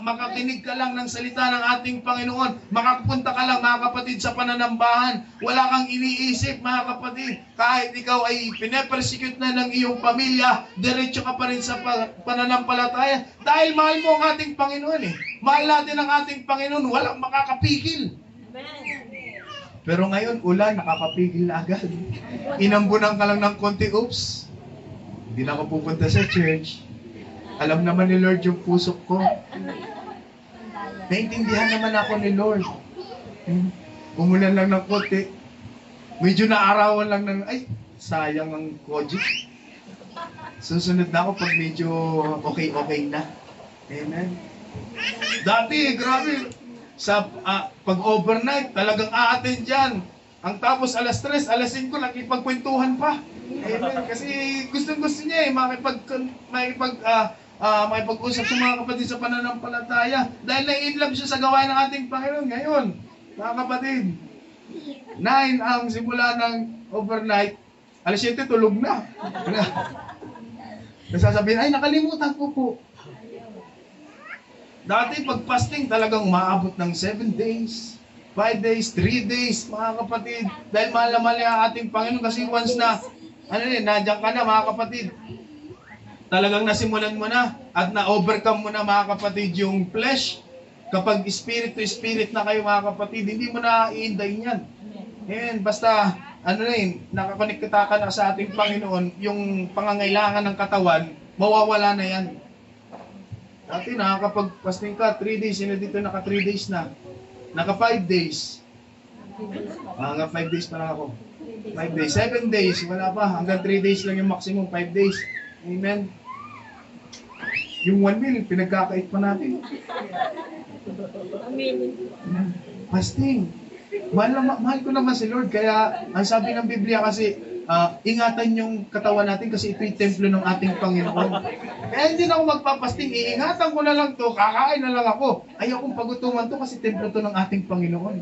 makakinig ka lang ng salita ng ating Panginoon. Makapunta ka lang, mga kapatid, sa pananambahan. Wala kang iniisip, mga kapatid. Kahit ikaw ay pinepersecute na ng iyong pamilya, diretso ka pa rin sa pananampalataya. Dahil mahal mo ang ating Panginoon eh. Mahal natin ang ating Panginoon, walang makakapigil. Pero ngayon, ulan, nakakapigil na agad. Inambunan ka lang ng konti, oops. Hindi na ako pupunta sa church. Alam naman ni Lord yung puso ko. Naintindihan naman ako ni Lord. Umulan lang ng konti. Medyo naarawan lang ng, ay, sayang ang koji. Susunod na ako pag medyo okay na. Amen. Dati, grabe. Sa pag-overnight, talagang a-attend dyan. Ang tapos alas 3, alas 5, nakipagkwentuhan pa. Amen. Kasi gusto niya makipag-usap sa mga kapatid sa pananampalataya. Dahil na-inlove siya sa gawain ng ating Panginoon. Ngayon, mga kapatid, 9 ang simula ng overnight, alas 7 tulog na. Nasasabihin, ay nakalimutan ko po. Dati pag fasting talagang maabot ng 7 days. 5 days, 3 days, mga kapatid. Dahil mahal na mahal ang ating Panginoon kasi once na, nandiyan ka na, mga kapatid. Talagang nasimulan mo na at na-overcome mo na, mga kapatid, yung flesh. Kapag spirit to spirit na kayo, mga kapatid, hindi mo na iindayin yan. Amen. Basta, nakakonekta ka na sa ating Panginoon, yung pangangailangan ng katawan, mawawala na yan. Dati nakakapag-fasting ka, 3 days, dito naka 3 days na. Naka 5 days. Hanggang 5 days pa lang ako. 5 days. 7 days. Wala pa. Hanggang 3 days lang yung maximum. 5 days. Amen. Yung 1 meal, pinagkakait pa natin. Fasting. Mahal ko naman si Lord. Kaya, ang sabi ng Biblia kasi, ingatan yung katawan natin kasi ito'y templo ng ating Panginoon. Kaya hindi na ako magpapasting, iingatan ko na lang to, kakain na lang ako. Ayaw kong pagutuman to kasi templo to ng ating Panginoon.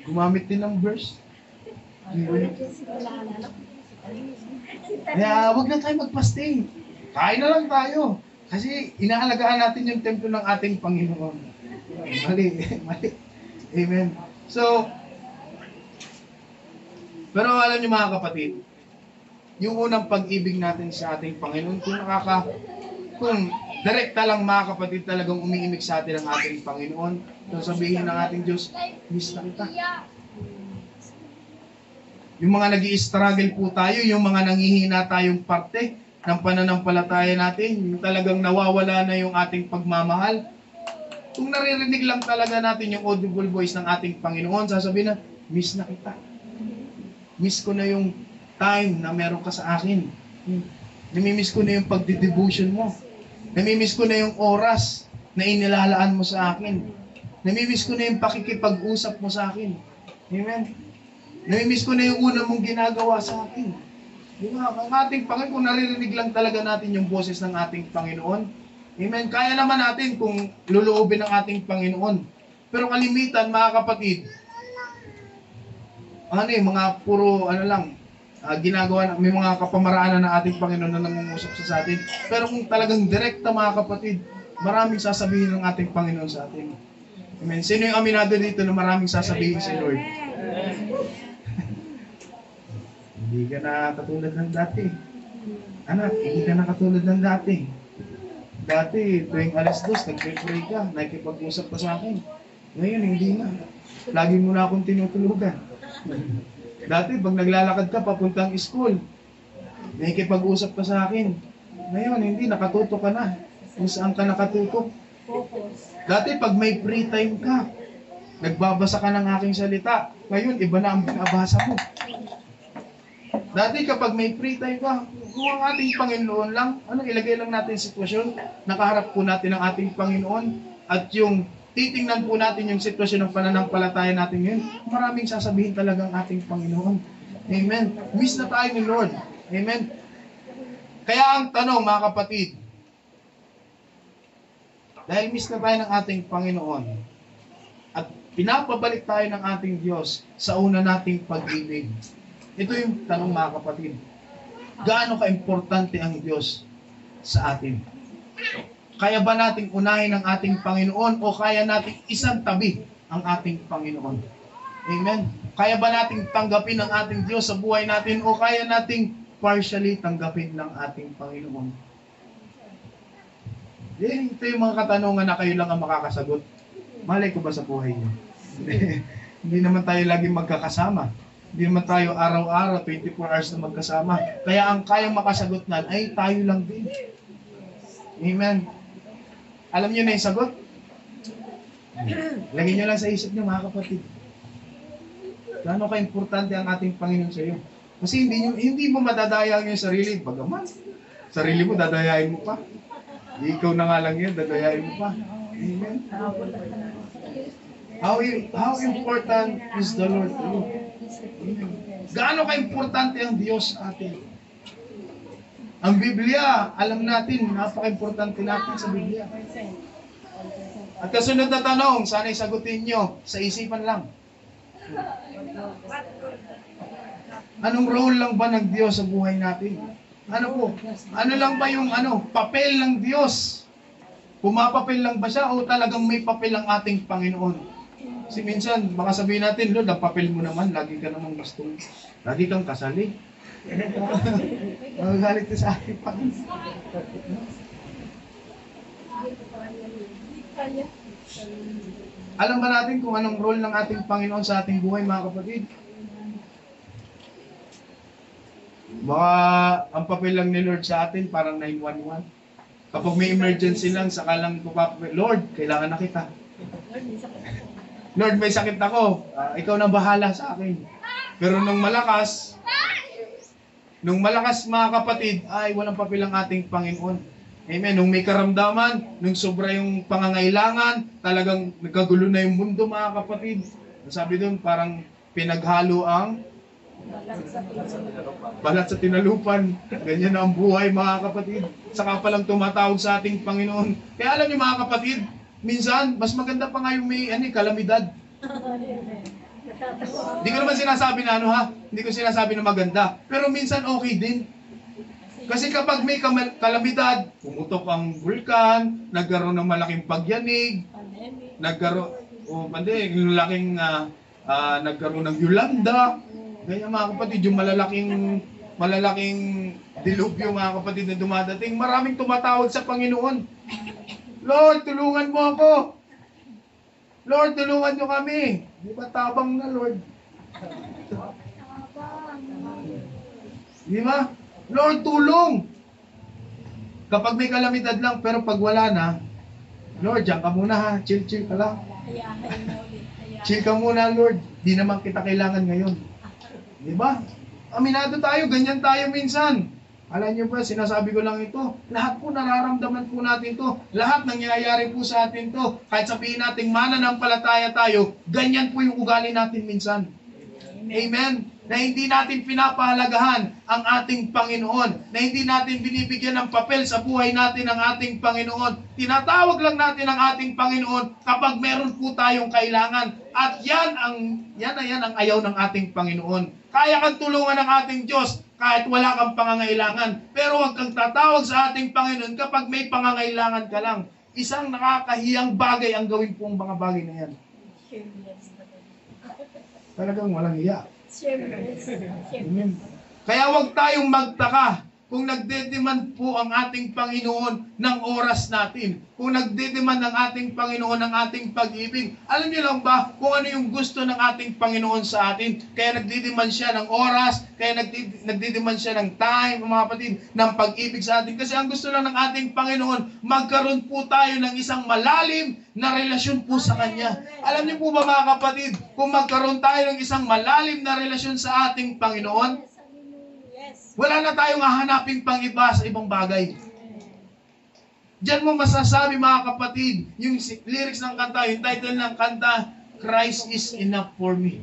Gumamit din ng verse. Kaya wag na tayo magpasting. Kain na lang tayo. Kasi inaalagaan natin yung templo ng ating Panginoon. Mali. Amen. So, pero alam niyo mga kapatid, yung unang pag-ibig natin sa ating Panginoon, kung direkta lang mga kapatid talagang umiimig sa atin ang ating Panginoon, so sabihin ng ating Diyos, miss na kita. Yung mga nag-i-struggle po tayo, yung mga nanghihina tayong parte ng pananampalataya natin, yung talagang nawawala na yung ating pagmamahal, kung naririnig lang talaga natin yung audible voice ng ating Panginoon, sasabihin na, miss na kita. Miss ko na yung time na meron ka sa akin. Namimiss ko na yung pagdidevotion mo. Namimiss ko na yung oras na inilalaan mo sa akin. Namimiss ko na yung pakikipag-usap mo sa akin. Amen? Namimiss ko na yung una mong ginagawa sa akin. Diba? Ang ating Panginoon, kung naririnig lang talaga natin yung boses ng ating Panginoon, amen? Kaya naman natin kung luluobin ng ating Panginoon. Pero kalimitan, mga kapatid, mga puro, ginagawa, may mga kapamaraanan ng ating Panginoon na nangungusap sa atin. Pero kung talagang direkta, mga kapatid, maraming sasabihin ng ating Panginoon sa atin. Amen. Sino yung aminado dito na maraming sasabihin si Lord? Hindi ka na katulad ng dati. Anak, hindi ka na katulad ng dati. Dati, tuwing alas 2, nag-pray ka, nakikipag-usap ka sa akin. Ngayon, hindi na. Lagi mo na akong tinutulugan. Dati, pag naglalakad ka papuntang school, nakikipag-usap ka sa akin. Ngayon, hindi, nakatutok ka na. Kung saan ka nakatutok. Dati, pag may free time ka, nagbabasa ka ng aking salita. Ngayon, iba na ang binabasa mo. Dati, kapag may free time ka, kung ang ating Panginoon lang, ilagay lang natin sitwasyon, nakaharap po natin ang ating Panginoon, at yung titingnan po natin yung sitwasyon ng pananampalataya natin ngayon, maraming sasabihin talagang ating Panginoon. Amen. Miss na tayo ni Lord. Amen. Kaya ang tanong, mga kapatid, dahil miss na tayo ng ating Panginoon, at pinapabalik tayo ng ating Diyos sa una nating pag-ibig. Ito yung tanong, mga kapatid. Gaano ka-importante ang Diyos sa atin? Kaya ba nating unahin ang ating Panginoon o kaya nating isang tabi ang ating Panginoon? Amen. Kaya ba nating tanggapin ang ating Diyos sa buhay natin o kaya nating partially tanggapin ng ating Panginoon? Ito yung mga katanungan na kayo lang ang makakasagot. Malay ko ba sa buhay niyo? Hindi naman tayo laging magkakasama. Hindi naman tayo araw-araw, 24 hours na magkasama. Kaya ang kayang makasagot nan ay tayo lang din. Amen. Alam niyo na yung sagot? Lagyan niyo lang sa isip niyo, mga kapatid. Gaano ka-importante ang ating Panginoon sa iyo? Kasi hindi mo madadaya ang iyong sarili. Bagaman, sarili mo, dadayain mo pa. Ikaw na nga lang yan, dadayain mo pa. Amen. How important is the Lord to you? Gaano ka-importante ang Diyos sa atin? Ang Biblia, alam natin, napaka-importante natin sa Biblia. At kasunod na tanong, sana'y sagutin nyo, sa isipan lang. Anong role lang ba ng Diyos sa buhay natin? Ano po? Ano lang ba yung papel ng Diyos? Pumapapel lang ba siya o talagang may papel ang ating Panginoon? Kasi minsan, baka sabihin natin, Lord, ang papel mo naman, lagi ka namang bastong, lagi kang kasali. Magagalit ka sa ating Panginoon. Alam ba natin kung anong role ng ating Panginoon sa ating buhay, mga kapatid? Baka ang papel lang ni Lord sa atin parang 911. Kapag may emergency lang, saka lang papapel, Lord, kailangan na kita. Lord, may sakit ako. Ikaw na bahala sa akin. Pero nung malakas mga kapatid, ay walang papel ang ating Panginoon. Amen. Nung may karamdaman, nung sobra yung pangangailangan, talagang nagkagulo na yung mundo, mga kapatid. Sabi doon, parang pinaghalo ang balat sa tinalupan. Ganyan na ang buhay, mga kapatid. Saka palang tumatawag sa ating Panginoon. Kaya alam niyo, mga kapatid, minsan, mas maganda pa nga yung may kalamidad. Hindi ko naman sinasabi na hindi ko sinasabi na maganda. Pero minsan okay din. Kasi kapag may kalamidad, pumutok ang vulkan, nagkaroon ng malaking pagyanig, nagkaroon ng Yolanda. Ganyan, mga kapatid, yung malalaking dilubyo, mga kapatid, na dumadating. Maraming tumatawag sa Panginoon. Lord, tulungan mo ako. Lord, tulungan nyo kami. Di ba tabang na, Lord? Di ba? Lord, tulong. Kapag may kalamidad lang, pero pag wala na, Lord, diyan ka muna ha. Chill ka lang. Chill ka muna, Lord. Di naman kita kailangan ngayon. Di ba? Aminado tayo, ganyan tayo minsan. Alam niyo ba, sinasabi ko lang ito, lahat po nararamdaman po natin to. Lahat nangyayari po sa atin to. Kahit sabihin natin mananampalataya tayo, ganyan po yung ugali natin minsan. Amen? Na hindi natin pinapahalagahan ang ating Panginoon. Na hindi natin binibigyan ng papel sa buhay natin ang ating Panginoon. Tinatawag lang natin ang ating Panginoon kapag meron po tayong kailangan. At yan ang ayaw ng ating Panginoon. Kaya kang tulungan ng ating Diyos kahit wala kang pangangailangan. Pero huwag kang tatawag sa ating Panginoon kapag may pangangailangan ka lang. Isang nakakahiyang bagay ang gawin pong mga bagay na yan. Talagang walang hiya. Amen. Kaya huwag tayong magtaka kung nagdedemand po ang ating Panginoon ng oras natin. Kung nagdedemand ang ating Panginoon ng ating pag-ibig. Alam niyo lang ba kung ano yung gusto ng ating Panginoon sa atin? Kaya nagdedemand siya ng oras, kaya nagdedemand siya ng time, mga kapatid, ng pag-ibig sa atin. Kasi ang gusto lang ng ating Panginoon, magkaroon po tayo ng isang malalim na relasyon po sa Kanya. Alam niyo po ba, mga kapatid, kung magkaroon tayo ng isang malalim na relasyon sa ating Panginoon, wala na tayong hahanapin pang iba sa ibang bagay. Diyan mo masasabi, mga kapatid, yung lyrics ng kanta, yung title ng kanta, Christ is enough for me.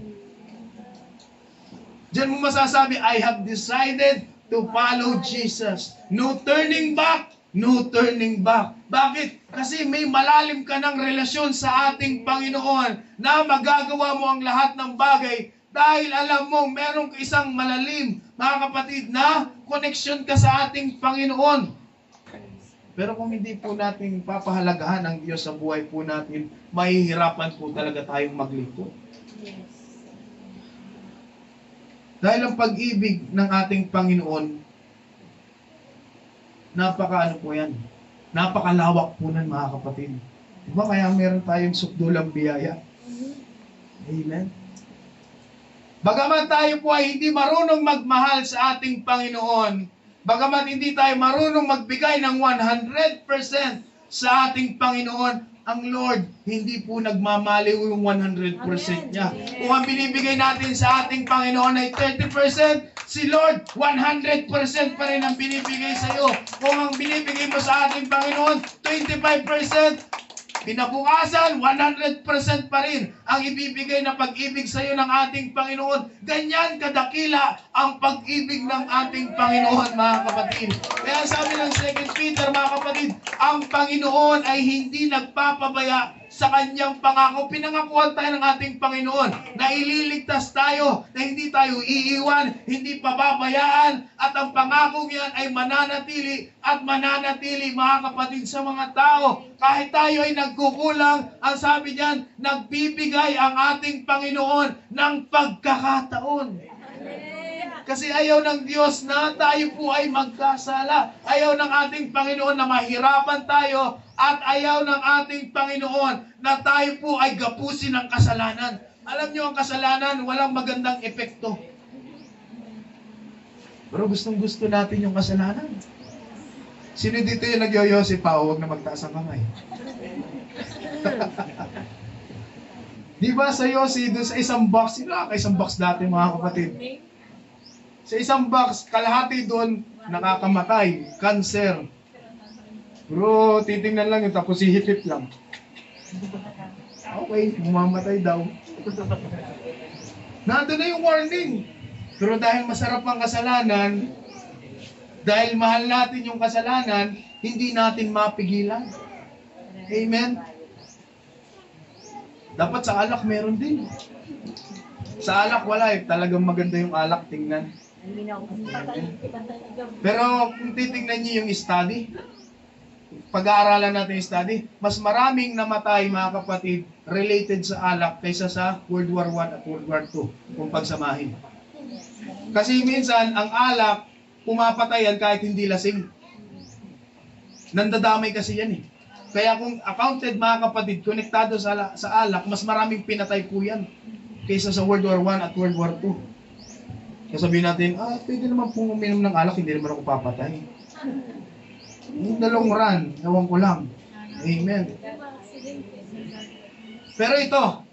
Diyan mo masasabi, I have decided to follow Jesus. No turning back, no turning back. Bakit? Kasi may malalim ka ng relasyon sa ating Panginoon na magagawa mo ang lahat ng bagay dahil alam mo, meron ka isang malalim, mga kapatid, na connection ka sa ating Panginoon. Pero kung hindi po natin papahalagahan ang Diyos sa buhay po natin, mahihirapan po talaga tayong maglingkod. Yes. Dahil ang pag-ibig ng ating Panginoon, napaka-ano po yan? Napakalawak po nan, mga kapatid. Diba kaya meron tayong sukdulang biyaya? Amen. Bagaman tayo po ay hindi marunong magmahal sa ating Panginoon, bagaman hindi tayo marunong magbigay ng 100% sa ating Panginoon, ang Lord hindi po nagmamaliw yung 100% niya. Kung ang binibigay natin sa ating Panginoon ay 30%, si Lord 100% pa rin ang binibigay sa iyo. Kung ang binibigay mo sa ating Panginoon 25%, kinabukasan, 100% pa rin ang ibibigay na pag-ibig sa iyo ng ating Panginoon. Ganyan kadakila ang pag-ibig ng ating Panginoon, mga kapatid. Kaya sabi ng 2 Peter, mga kapatid, ang Panginoon ay hindi nagpapabaya sa kanyang pangako. Pinangakuan tayo ng ating Panginoon na ililigtas tayo, na hindi tayo iiwan, hindi pababayaan, at ang pangako niyan ay mananatili at mananatili, mga kapatid, sa mga tao. Kahit tayo ay nagkukulang, ang sabi diyan, nagbibigay ang ating Panginoon ng pagkakataon. Kasi ayaw ng Diyos na tayo po ay magkasala. Ayaw ng ating Panginoon na mahirapan tayo, at ayaw ng ating Panginoon na tayo po ay gapusin ng kasalanan. Alam niyo, ang kasalanan, walang magandang epekto. Pero gustong-gusto natin yung kasalanan. Sino dito yung nagyoyosi pa? Huwag na magtaas ang kamay. Di ba sa yosi, doon sa isang box, sino isang box dati, mga kapatid? Sa isang box, kalahati doon, nakakamatay, cancer. Bro, titingnan lang yun, tapos hihitip lang. Okay, mamamatay daw. Nandun na yung warning. Pero dahil masarap ang kasalanan, dahil mahal natin yung kasalanan, hindi natin mapigilan. Amen? Dapat sa alak meron din. Sa alak wala eh. Talagang maganda yung alak, tingnan. Pero kung titingnan niyo yung study, pag-aaralan natin yung study, mas maraming namatay, mga kapatid, related sa alak kaysa sa World War I at World War II, kung pagsamahin. Kasi minsan, ang alak, pumapatay yan kahit hindi lasing. Nandadamay kasi yan eh. Kaya kung accounted, mga kapatid, konektado sa alak, mas maraming pinatay po yan kaysa sa World War I at World War II. Kasabihin natin, pwede naman pong uminom ng alak, hindi naman ako papatay. In the long run, ewan ko lang. Amen. Pero ito,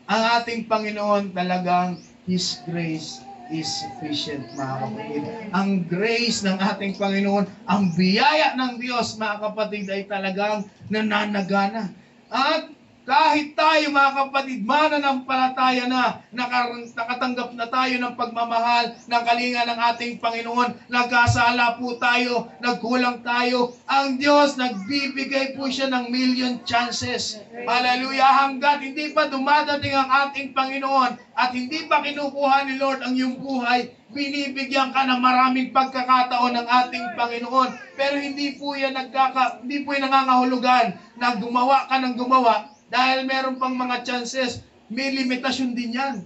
ang ating Panginoon talagang His grace is sufficient, mga kapatid. Ang grace ng ating Panginoon, ang biyaya ng Diyos, mga kapatid, ay talagang nananagana. At kahit tayo, mga kapatid, mananampalataya na, nakatanggap na tayo ng pagmamahal, ng kalinga ng ating Panginoon, nagkasala po tayo, nagkulang tayo, ang Diyos, nagbibigay po siya ng million chances. Hallelujah! Hanggat hindi pa dumadating ang ating Panginoon at hindi pa kinukuha ni Lord ang iyong buhay, binibigyan ka ng maraming pagkakataon ng ating Panginoon. Pero hindi po yan nangangahulugan na gumawa ka ng gumawa. Dahil meron pang mga chances, may limitasyon din yan.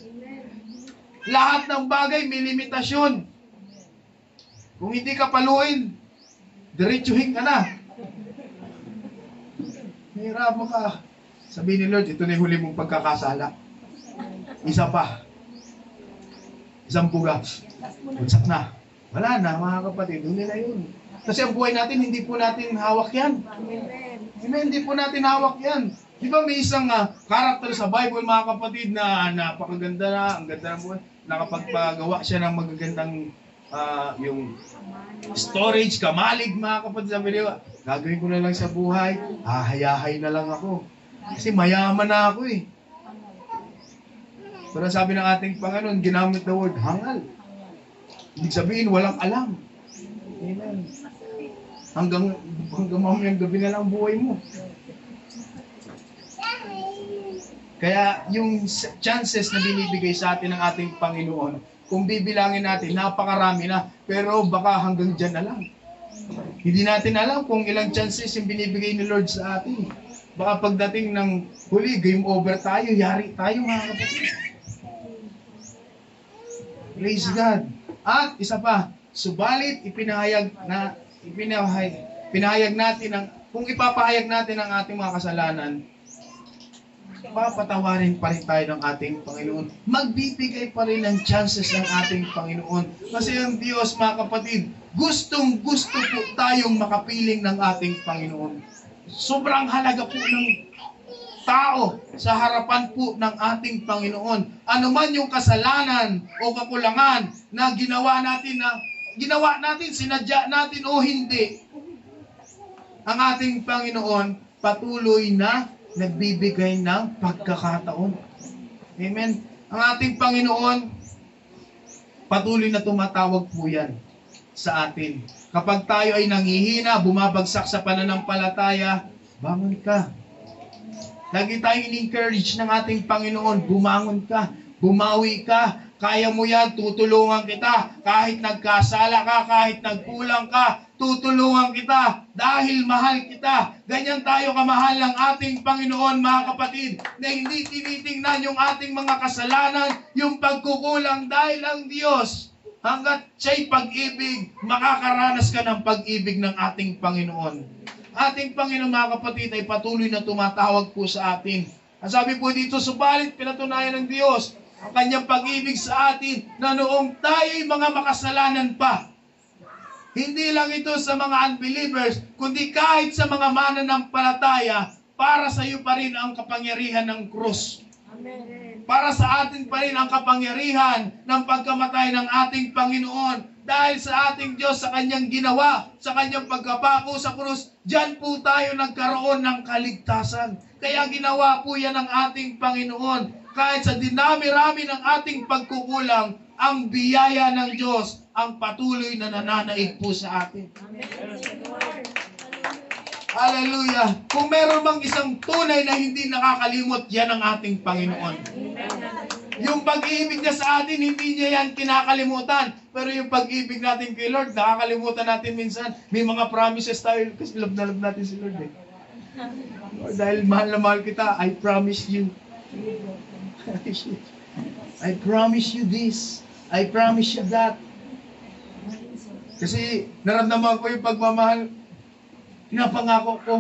Lahat ng bagay may limitasyon. Kung hindi ka paluin, diretsuhin ka na. Mahirap mo ka. Sabihin ni Lord, ito na yung huli mong pagkakasala. Isa pa. Isang buga. Bunsak na. Wala na, mga kapatid. Huli na yun. Kasi ang buhay natin, hindi po natin hawak yan. Amen. Hindi po natin hawak yan. Di ba may isang karakter sa Bible, mga kapatid, na napakaganda na, ang ganda ng buhay, nakapagpagawa siya ng magagandang yung storage, kamalig, mga kapatid. Sabi niya, gagawin ko na lang sa buhay, hayahay na lang ako. Kasi mayaman na ako eh. Pero sabi ng ating Panginoon, ginamit the word hangal. Ibig sabihin, walang alam. Amen. Hanggang mamayang gabi na lang buhay mo. Kaya yung chances na binibigay sa atin ng ating Panginoon, kung bibilangin natin, napakarami na, pero baka hanggang dyan na lang. Hindi natin alam kung ilang chances yung binibigay ni Lord sa atin. Baka pagdating ng huli, game over tayo, yari tayo mga kapatid. Praise God. At isa pa, subalit pinahayag natin kung ipapahayag natin ang ating mga kasalanan, papatawarin pa rin tayo ng ating Panginoon. Magbibigay pa rin ng chances ng ating Panginoon. Kasi ang Diyos, mga kapatid, gustong-gusto po tayong makapiling ng ating Panginoon. Sobrang halaga po ng tao sa harapan po ng ating Panginoon. Ano man yung kasalanan o kakulangan na ginawa natin, sinadya natin o hindi, ang ating Panginoon patuloy na nagbibigay ng pagkakataon. Amen. Ang ating Panginoon, patuloy na tumatawag po yan sa atin. Kapag tayo ay nanghihina, bumabagsak sa pananampalataya, bangon ka. Lagi tayong in-encourage ng ating Panginoon, bumangon ka, bumawi ka, kaya mo yan, tutulungan kita. Kahit nagkasala ka, kahit nagkulang ka, tutulungan kita dahil mahal kita. Ganyan tayo kamahal ng ating Panginoon, mga kapatid, na hindi tinitingnan yung ating mga kasalanan, yung pagkukulang dahil ang Diyos, hanggat siya'y pag-ibig, makakaranas ka ng pag-ibig ng ating Panginoon. Ating Panginoon, mga kapatid, ay patuloy na tumatawag po sa atin. Ang sabi po dito, subalit pinatunayan ng Diyos ang kanyang pag-ibig sa atin na noong tayo'y mga makasalanan pa. Hindi lang ito sa mga unbelievers, kundi kahit sa mga mananampalataya, para sa iyo pa rin ang kapangyarihan ng krus. Amen. Para sa atin pa rin ang kapangyarihan ng pagkamatay ng ating Panginoon. Dahil sa ating Diyos, sa kanyang ginawa, sa kanyang pagkapako sa krus, diyan po tayo nagkaroon ng kaligtasan. Kaya ginawa po yan ng ating Panginoon. Kahit sa dinami-rami ng ating pagkukulang, ang biyaya ng Diyos ang patuloy na nananaig po sa atin. Hallelujah! Kung meron mang isang tunay na hindi nakakalimot, yan ang ating Panginoon. Yung pag-ibig niya sa atin, hindi niya yan kinakalimutan. Pero yung pag-ibig natin kay Lord, nakakalimutan natin minsan. May mga promises tayo, kasi love na love natin si Lord eh. Lord, dahil mahal na mahal kita, I promise you. I promise you this. I promise you that. Kasi naramdaman ko yung pagmamahal. Pinapangako ko.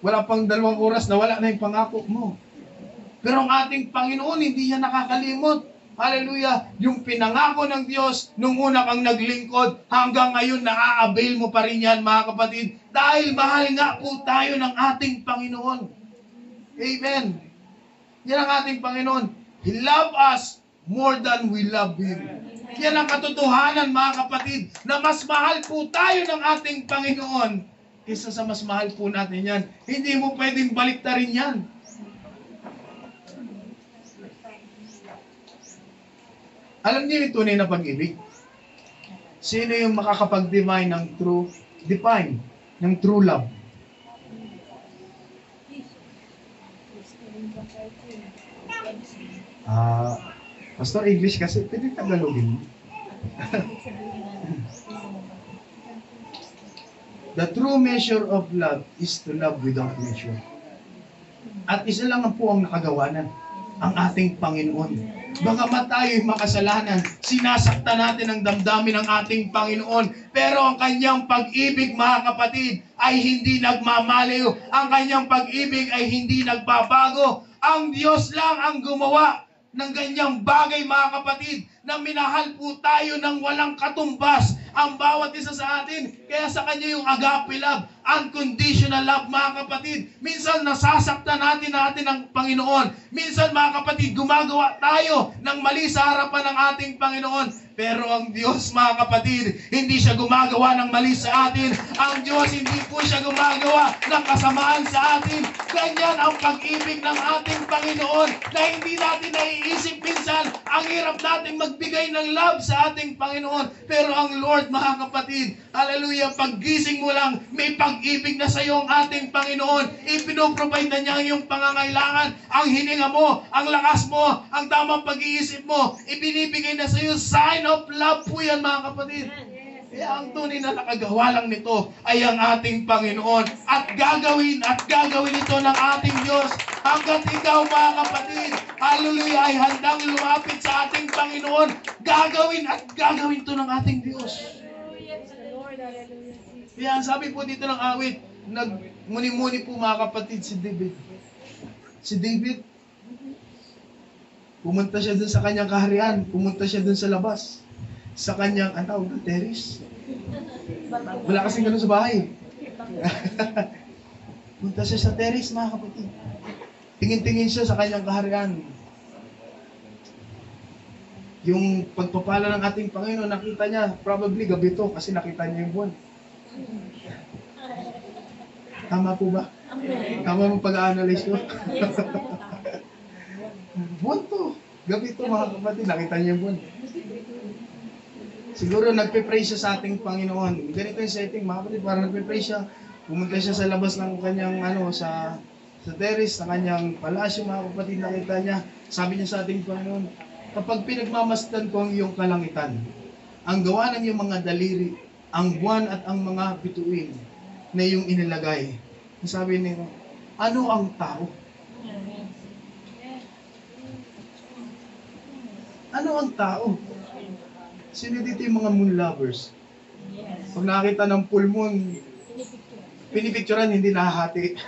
Wala pang 2 oras na wala na yung pangako mo. Pero ang ating Panginoon, hindi niya nakakalimot. Hallelujah! Yung pinangako ng Diyos, nung una kang naglingkod, hanggang ngayon na-avail mo pa rin yan, mga kapatid. Dahil mahal nga po tayo ng ating Panginoon. Amen! Yan ang ating Panginoon. He loves us more than we love Him. Yan ang katotohanan, mga kapatid, na mas mahal po tayo ng ating Panginoon kaysa sa mas mahal po natin yan. Hindi mo pwedeng baliktarin yan. Alam niyo yung tunay na pag-ibig? Sino yung makakapag-define ng true love? Pastor, English kasi, pwede Tagalogin mo. The true measure of love is to love without measure. At isa lang po ang nakagawanan, ang ating Panginoon. Bagamat tayo'y makasalanan, sinasaktan natin ang damdamin ng ating Panginoon. Pero ang kanyang pag-ibig, mga kapatid, ay hindi nagmamaliw. Ang kanyang pag-ibig ay hindi nagbabago. Ang Diyos lang ang gumawa ng ganyang bagay, mga kapatid, na minahal po tayo ng walang katumbas ang bawat isa sa atin. Kaya sa Kanya yung agape love, unconditional love, mga kapatid. Minsan nasasaktan natin ang Panginoon. Minsan, mga kapatid, gumagawa tayo ng mali sa harapan ng ating Panginoon. Pero ang Diyos, mga kapatid, hindi siya gumagawa ng mali sa atin. Ang Diyos, hindi po siya gumagawa ng kasamaan sa atin. Ganyan ang pag-ibig ng ating Panginoon na hindi natin naiisip minsan. Ang hirap natin magbigay ng love sa ating Panginoon. Pero ang Lord, mga kapatid, hallelujah, paggising mo lang, may pag-ibig na sa iyo ang ating Panginoon. Ipinoprovide na niya ang iyong pangangailangan. Ang hininga mo, ang lakas mo, ang tamang pag-iisip mo, ibinibigay na sa iyo. Sign of love po yan, mga kapatid. Kaya ang tunay na nakagawa lang nito ay ang ating Panginoon. At gagawin ito ng ating Diyos hanggat ikaw mga kapatid, hallelujah, ay handang lumapit sa ating Panginoon. Gagawin ito ng ating Diyos. Kaya ang sabi po dito ng awit, nagmuni-muni po mga kapatid si David. Si David, pumunta siya dun sa kanyang kaharian, pumunta siya dun sa labas, sa kanyang, terrace. Wala kasing ganun sa bahay. Punta siya sa terrace, mga kapatid. Tingin-tingin siya sa kanyang kaharian. Yung pagpapala ng ating Panginoon, nakita niya, probably gabi to, kasi nakita niya yung buwan. Tama po ba? Tama mo pag-analyze ko? Buwan to. Gabi to, mga kapatid, nakita niya yung buwan. Siguro nagpe-pray siya sa ating Panginoon. Ganito yung setting, mga kapatid, parang nagpe-pray siya. Pumunta siya sa labas ng kanyang, sa terrace, sa kanyang palasyo, mga kapatid, nakita niya. Sabi niya sa ating Panginoon, kapag pinagmamasdan ko ang iyong kalangitan, ang gawa ng iyong mga daliri, ang buwan at ang mga bituin na iyong inilagay. Sabi niya, ano ang tao? Ano ang tao? Sino dito yung mga moon lovers? Pag nakakita ng full moon, pinipicturan, hindi nahahati.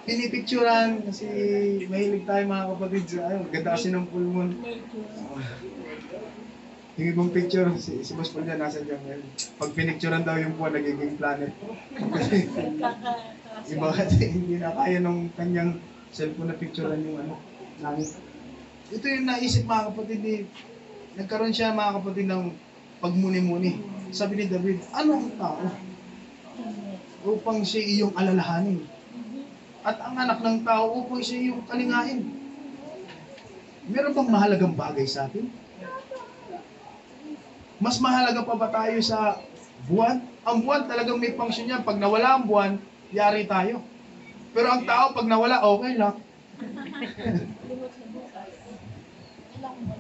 Pinipicturan kasi mahilig tayo mga kapatid sa ganda kasi ng full moon. Yung ibang picture, si Boss Paul dyan, nasa dyan ngayon. Pag pinicturan daw yung buwan, nagiging planet. Iba kasi hindi na kaya ng kanyang cellphone na picturean yung langit. Ito yung naisip mga kapatid nagkaroon siya mga kapatid ng pagmuni-muni. Sabi ni David, ano ang tao? Upang siya iyong alalahanin. At ang anak ng tao upang siya iyong kalingahin. Meron bang mahalagang bagay sa atin? Mas mahalaga pa ba tayo sa buwan? Ang buwan talagang may function niya. Pag nawala ang buwan, yari tayo. Pero ang tao, pag nawala, okay lang.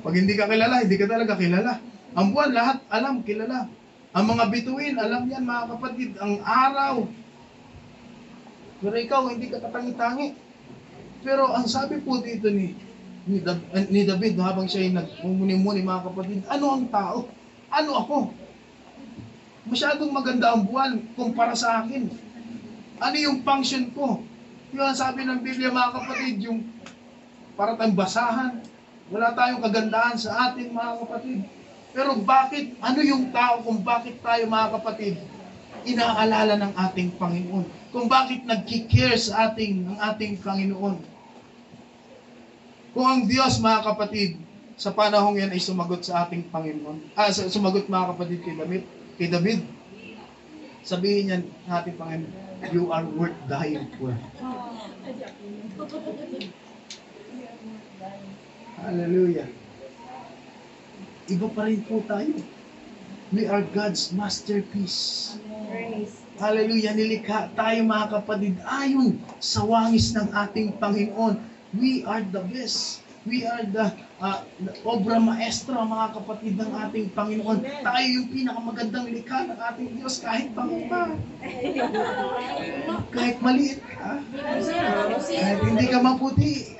Pag hindi ka kilala, hindi ka talaga kilala. Ang buwan, lahat alam, kilala. Ang mga bituin, alam yan mga kapatid. Ang araw. Pero ikaw, hindi ka katangi-tangi. Pero ang sabi po dito ni David, habang siya ay nagmumuni-muni mga kapatid, ano ang tao? Ano ako? Masyadong maganda ang buwan kumpara sa akin. Ano yung function ko? Yung sabi ng Biblia mga kapatid, yung para tayong basahan, wala tayong kagandahan sa atin mga kapatid. Pero bakit, ano yung tao kung bakit tayo mga kapatid inaalala ng ating Panginoon? Kung bakit nagkikare sa ng ating Panginoon? Kung ang Diyos mga kapatid, sa panahong yan ay sumagot sa ating Panginoon. Sumagot mga kapatid kay David. Sabihin niya ng ating Panginoon, you are worth dying for. Hallelujah. Iba pa rin po tayo. We are God's masterpiece. Hallelujah. Nilikha tayo mga kapatid ayon sa wangis ng ating Panginoon. We are the best. We are the obra maestra mga kapatid ng ating Panginoon. Tayo yung pinakamagandang likha ng ating Diyos kahit pangamba. Kahit maliit ka. Kahit hindi ka maputi.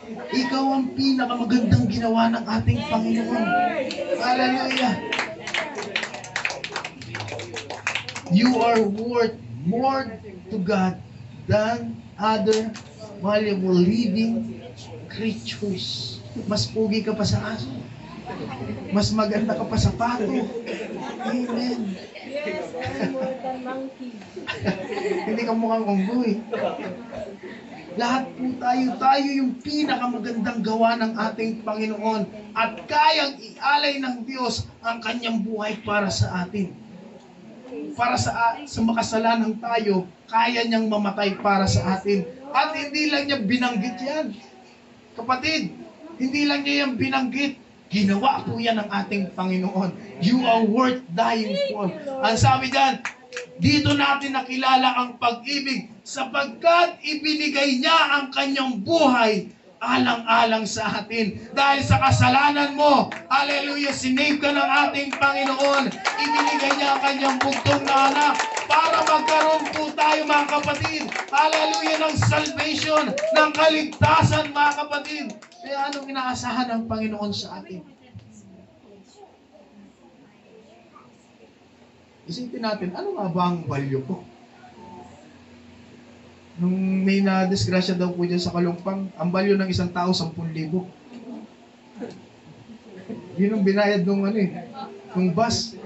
Ikaw ang pinakamagandang ginawa ng ating Panginoon. Hallelujah. You are worth more to God than other valuable living creatures. Mas pugi ka pa sa aso. Mas maganda ka pa sa pato. Amen. Yes, I'm more than monkey. Hindi ka mukhang unggoy. Lahat po tayo yung pinakamagandang gawa ng ating Panginoon at kayang ialay ng Diyos ang kanyang buhay para sa atin. Para sa makasalanang tayo, kaya niyang mamatay para sa atin. At hindi lang niya binanggit yan. Kapatid, hindi lang niya yan binanggit. Ginawa po yan ng ating Panginoon. You are worth dying for. Ang sabi dyan, dito natin nakilala ang pag-ibig sapagkat ibinigay niya ang kanyang buhay alang-alang sa atin. Dahil sa kasalanan mo, hallelujah, sinave ka ng ating Panginoon. Ibinigay niya ang kanyang bugtong na anak para magkaroon po tayo, mga kapatid, hallelujah, ng salvation, ng kaligtasan, mga kapatid. Kaya anong inaasahan ng Panginoon sa atin? Isipin natin, ano nga ba ang value ko? Nung may na-disgrasya daw po dyan sa Kalumpang, ang value ng isang tao, 10,000. Yun ang binayad nung nung bus,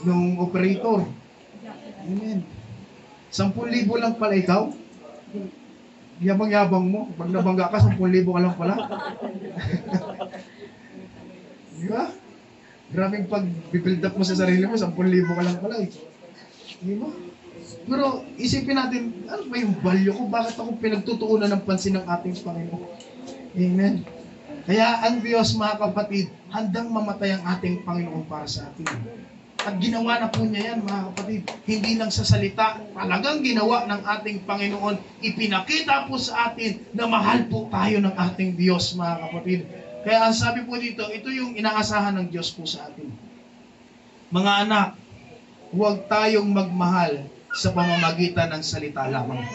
nung operator. Amen. 10,000 lang pala ikaw. Yabang-yabang mo. Pag nabangga ka, 10,000 ka lang pala. Di ba? Grabing pag-build up mo sa sarili mo, 10,000 ka lang pala eh. Di ba? Pero isipin natin, ano ba yung value ko? Bakit ako pinagtutuunan ng pansin ng ating Panginoon? Amen. Kaya ang Diyos, mga kapatid, handang mamatay ang ating Panginoon para sa atin. At ginawa na po niya yan, mga kapatid. Hindi lang sa salita, talagang ginawa ng ating Panginoon. Ipinakita po sa atin na mahal po tayo ng ating Diyos, mga kapatid. Kaya ang sabi po dito, ito yung inaasahan ng Diyos po sa atin. Mga anak, huwag tayong magmahal sa pamamagitan ng salita lamang.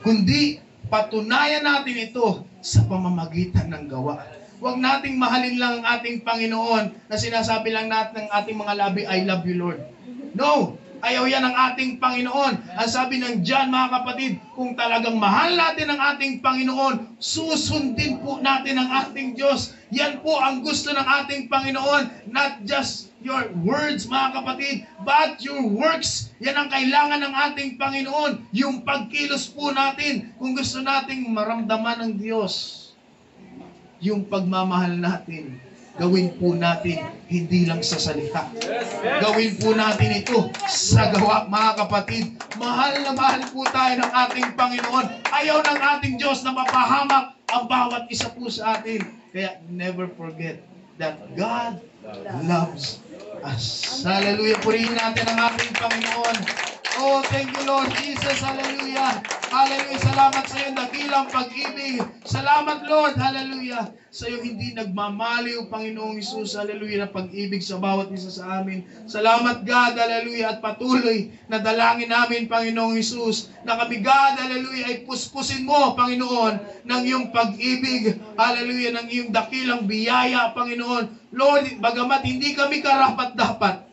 Kundi, patunayan natin ito sa pamamagitan ng gawa. Huwag nating mahalin lang ang ating Panginoon na sinasabi lang natin ng ating mga labi, I love you, Lord. No! Ayaw yan ng ating Panginoon. Ang sabi ng John, mga kapatid, kung talagang mahal natin ang ating Panginoon, susundin po natin ang ating Diyos. Yan po ang gusto ng ating Panginoon. Not just your words, mga kapatid, but your works. Yan ang kailangan ng ating Panginoon. Yung pagkilos po natin, kung gusto nating maramdaman ng Diyos. Yung pagmamahal natin, gawin po natin hindi lang sa salita. Gawin po natin ito sa gawa, mga kapatid. Mahal na mahal po tayo ng ating Panginoon. Ayaw ng ating Diyos na mapahamak ang bawat isa po sa atin. Kaya never forget that God loves us. Hallelujah. Purihin natin ang ating Panginoon. Oh, thank you, Lord Jesus. Hallelujah. Hallelujah. Salamat sa iyong dakilang pag-ibig. Salamat, Lord. Hallelujah. Sa iyong hindi nagmamaliw, Panginoong Hesus. Hallelujah. Na pag-ibig sa bawat isa sa amin. Salamat, God. Hallelujah. At patuloy na dalangin namin, Panginoong Hesus, na kami, God, hallelujah, ay puspusin mo, Panginoon, ng iyong pag-ibig. Hallelujah. Ng iyong dakilang biyaya, Panginoon. Lord, bagamat hindi kami karapat-dapat,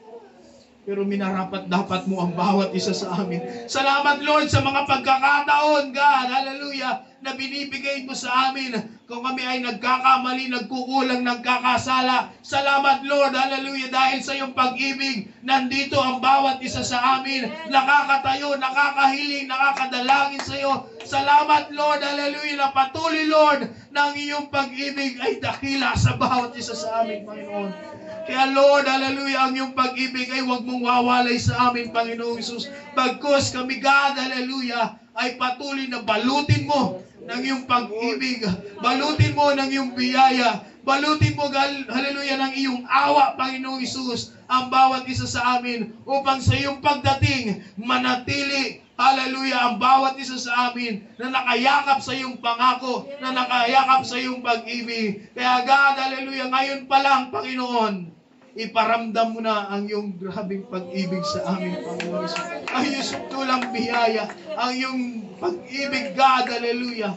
pero minarapat-dapat mo ang bawat isa sa amin. Salamat, Lord, sa mga pagkakataon, God, hallelujah, na binibigay mo sa amin. Kung kami ay nagkakamali, nagkukulang, nagkakasala. Salamat, Lord, hallelujah, dahil sa iyong pag-ibig, nandito ang bawat isa sa amin. Nakakatayo, nakakahiling, nakakadalangin sa iyo. Salamat, Lord, hallelujah, na patuloy, Lord, ng iyong pag-ibig ay dakila sa bawat isa sa amin, Panginoon. Kaya Lord, hallelujah, ang iyong pag-ibig ay huwag mong wawalay sa amin, Panginoong Hesus. Bagkus kami, God, hallelujah, ay patuloy na balutin mo ng iyong pag-ibig. Balutin mo ng iyong biyaya. Balutin mo, hallelujah, ng iyong awa, Panginoong Hesus, ang bawat isa sa amin upang sa iyong pagdating manatili, hallelujah, ang bawat isa sa amin na nakayakap sa iyong pangako, na nakayakap sa iyong pag-ibig. Kaya God, hallelujah, ngayon pa lang, Panginoon, iparamdam mo na ang iyong grabing pag-ibig sa amin, Panginoon Hesus. Ang iyong tulang biyaya, ang iyong pag-ibig, God, hallelujah,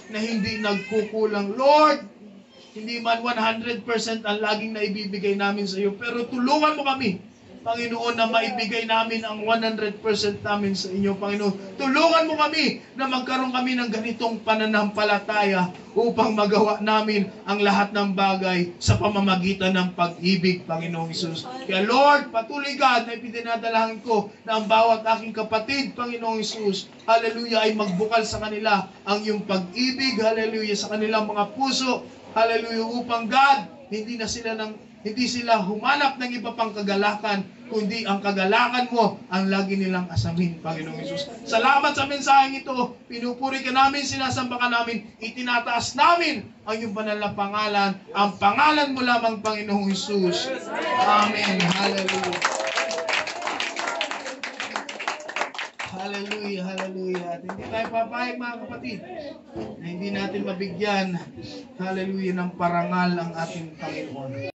na hindi nagkukulang. Lord, hindi man 100% ang laging naibibigay namin sa iyo, pero tulungan mo kami, Panginoon, na maibigay namin ang 100% namin sa inyo, Panginoon. Tulungan mo kami na magkaroon kami ng ganitong pananampalataya upang magawa namin ang lahat ng bagay sa pamamagitan ng pag-ibig, Panginoong Hesus. Kaya Lord, patuloy, God, na ipinadalangin ko na ang bawat aking kapatid, Panginoong Hesus, hallelujah, ay magbukal sa kanila ang iyong pag-ibig, hallelujah, sa kanilang mga puso, hallelujah, upang God, hindi sila humanap ng iba pang kagalakan, kundi ang kagalakan mo ang lagi nilang asamin, Panginoong Hesus. Salamat sa mensaheng ito. Pinupuri ka namin, sinasamba ka namin, itinataas namin ang iyong banal na pangalan. Ang pangalan mo lamang, Panginoong Hesus. Amen. Hallelujah. Hallelujah, hallelujah. At hindi tayo papayag mga kapatid na hindi natin mabigyan, hallelujah, ng parangal ang ating Panginoon.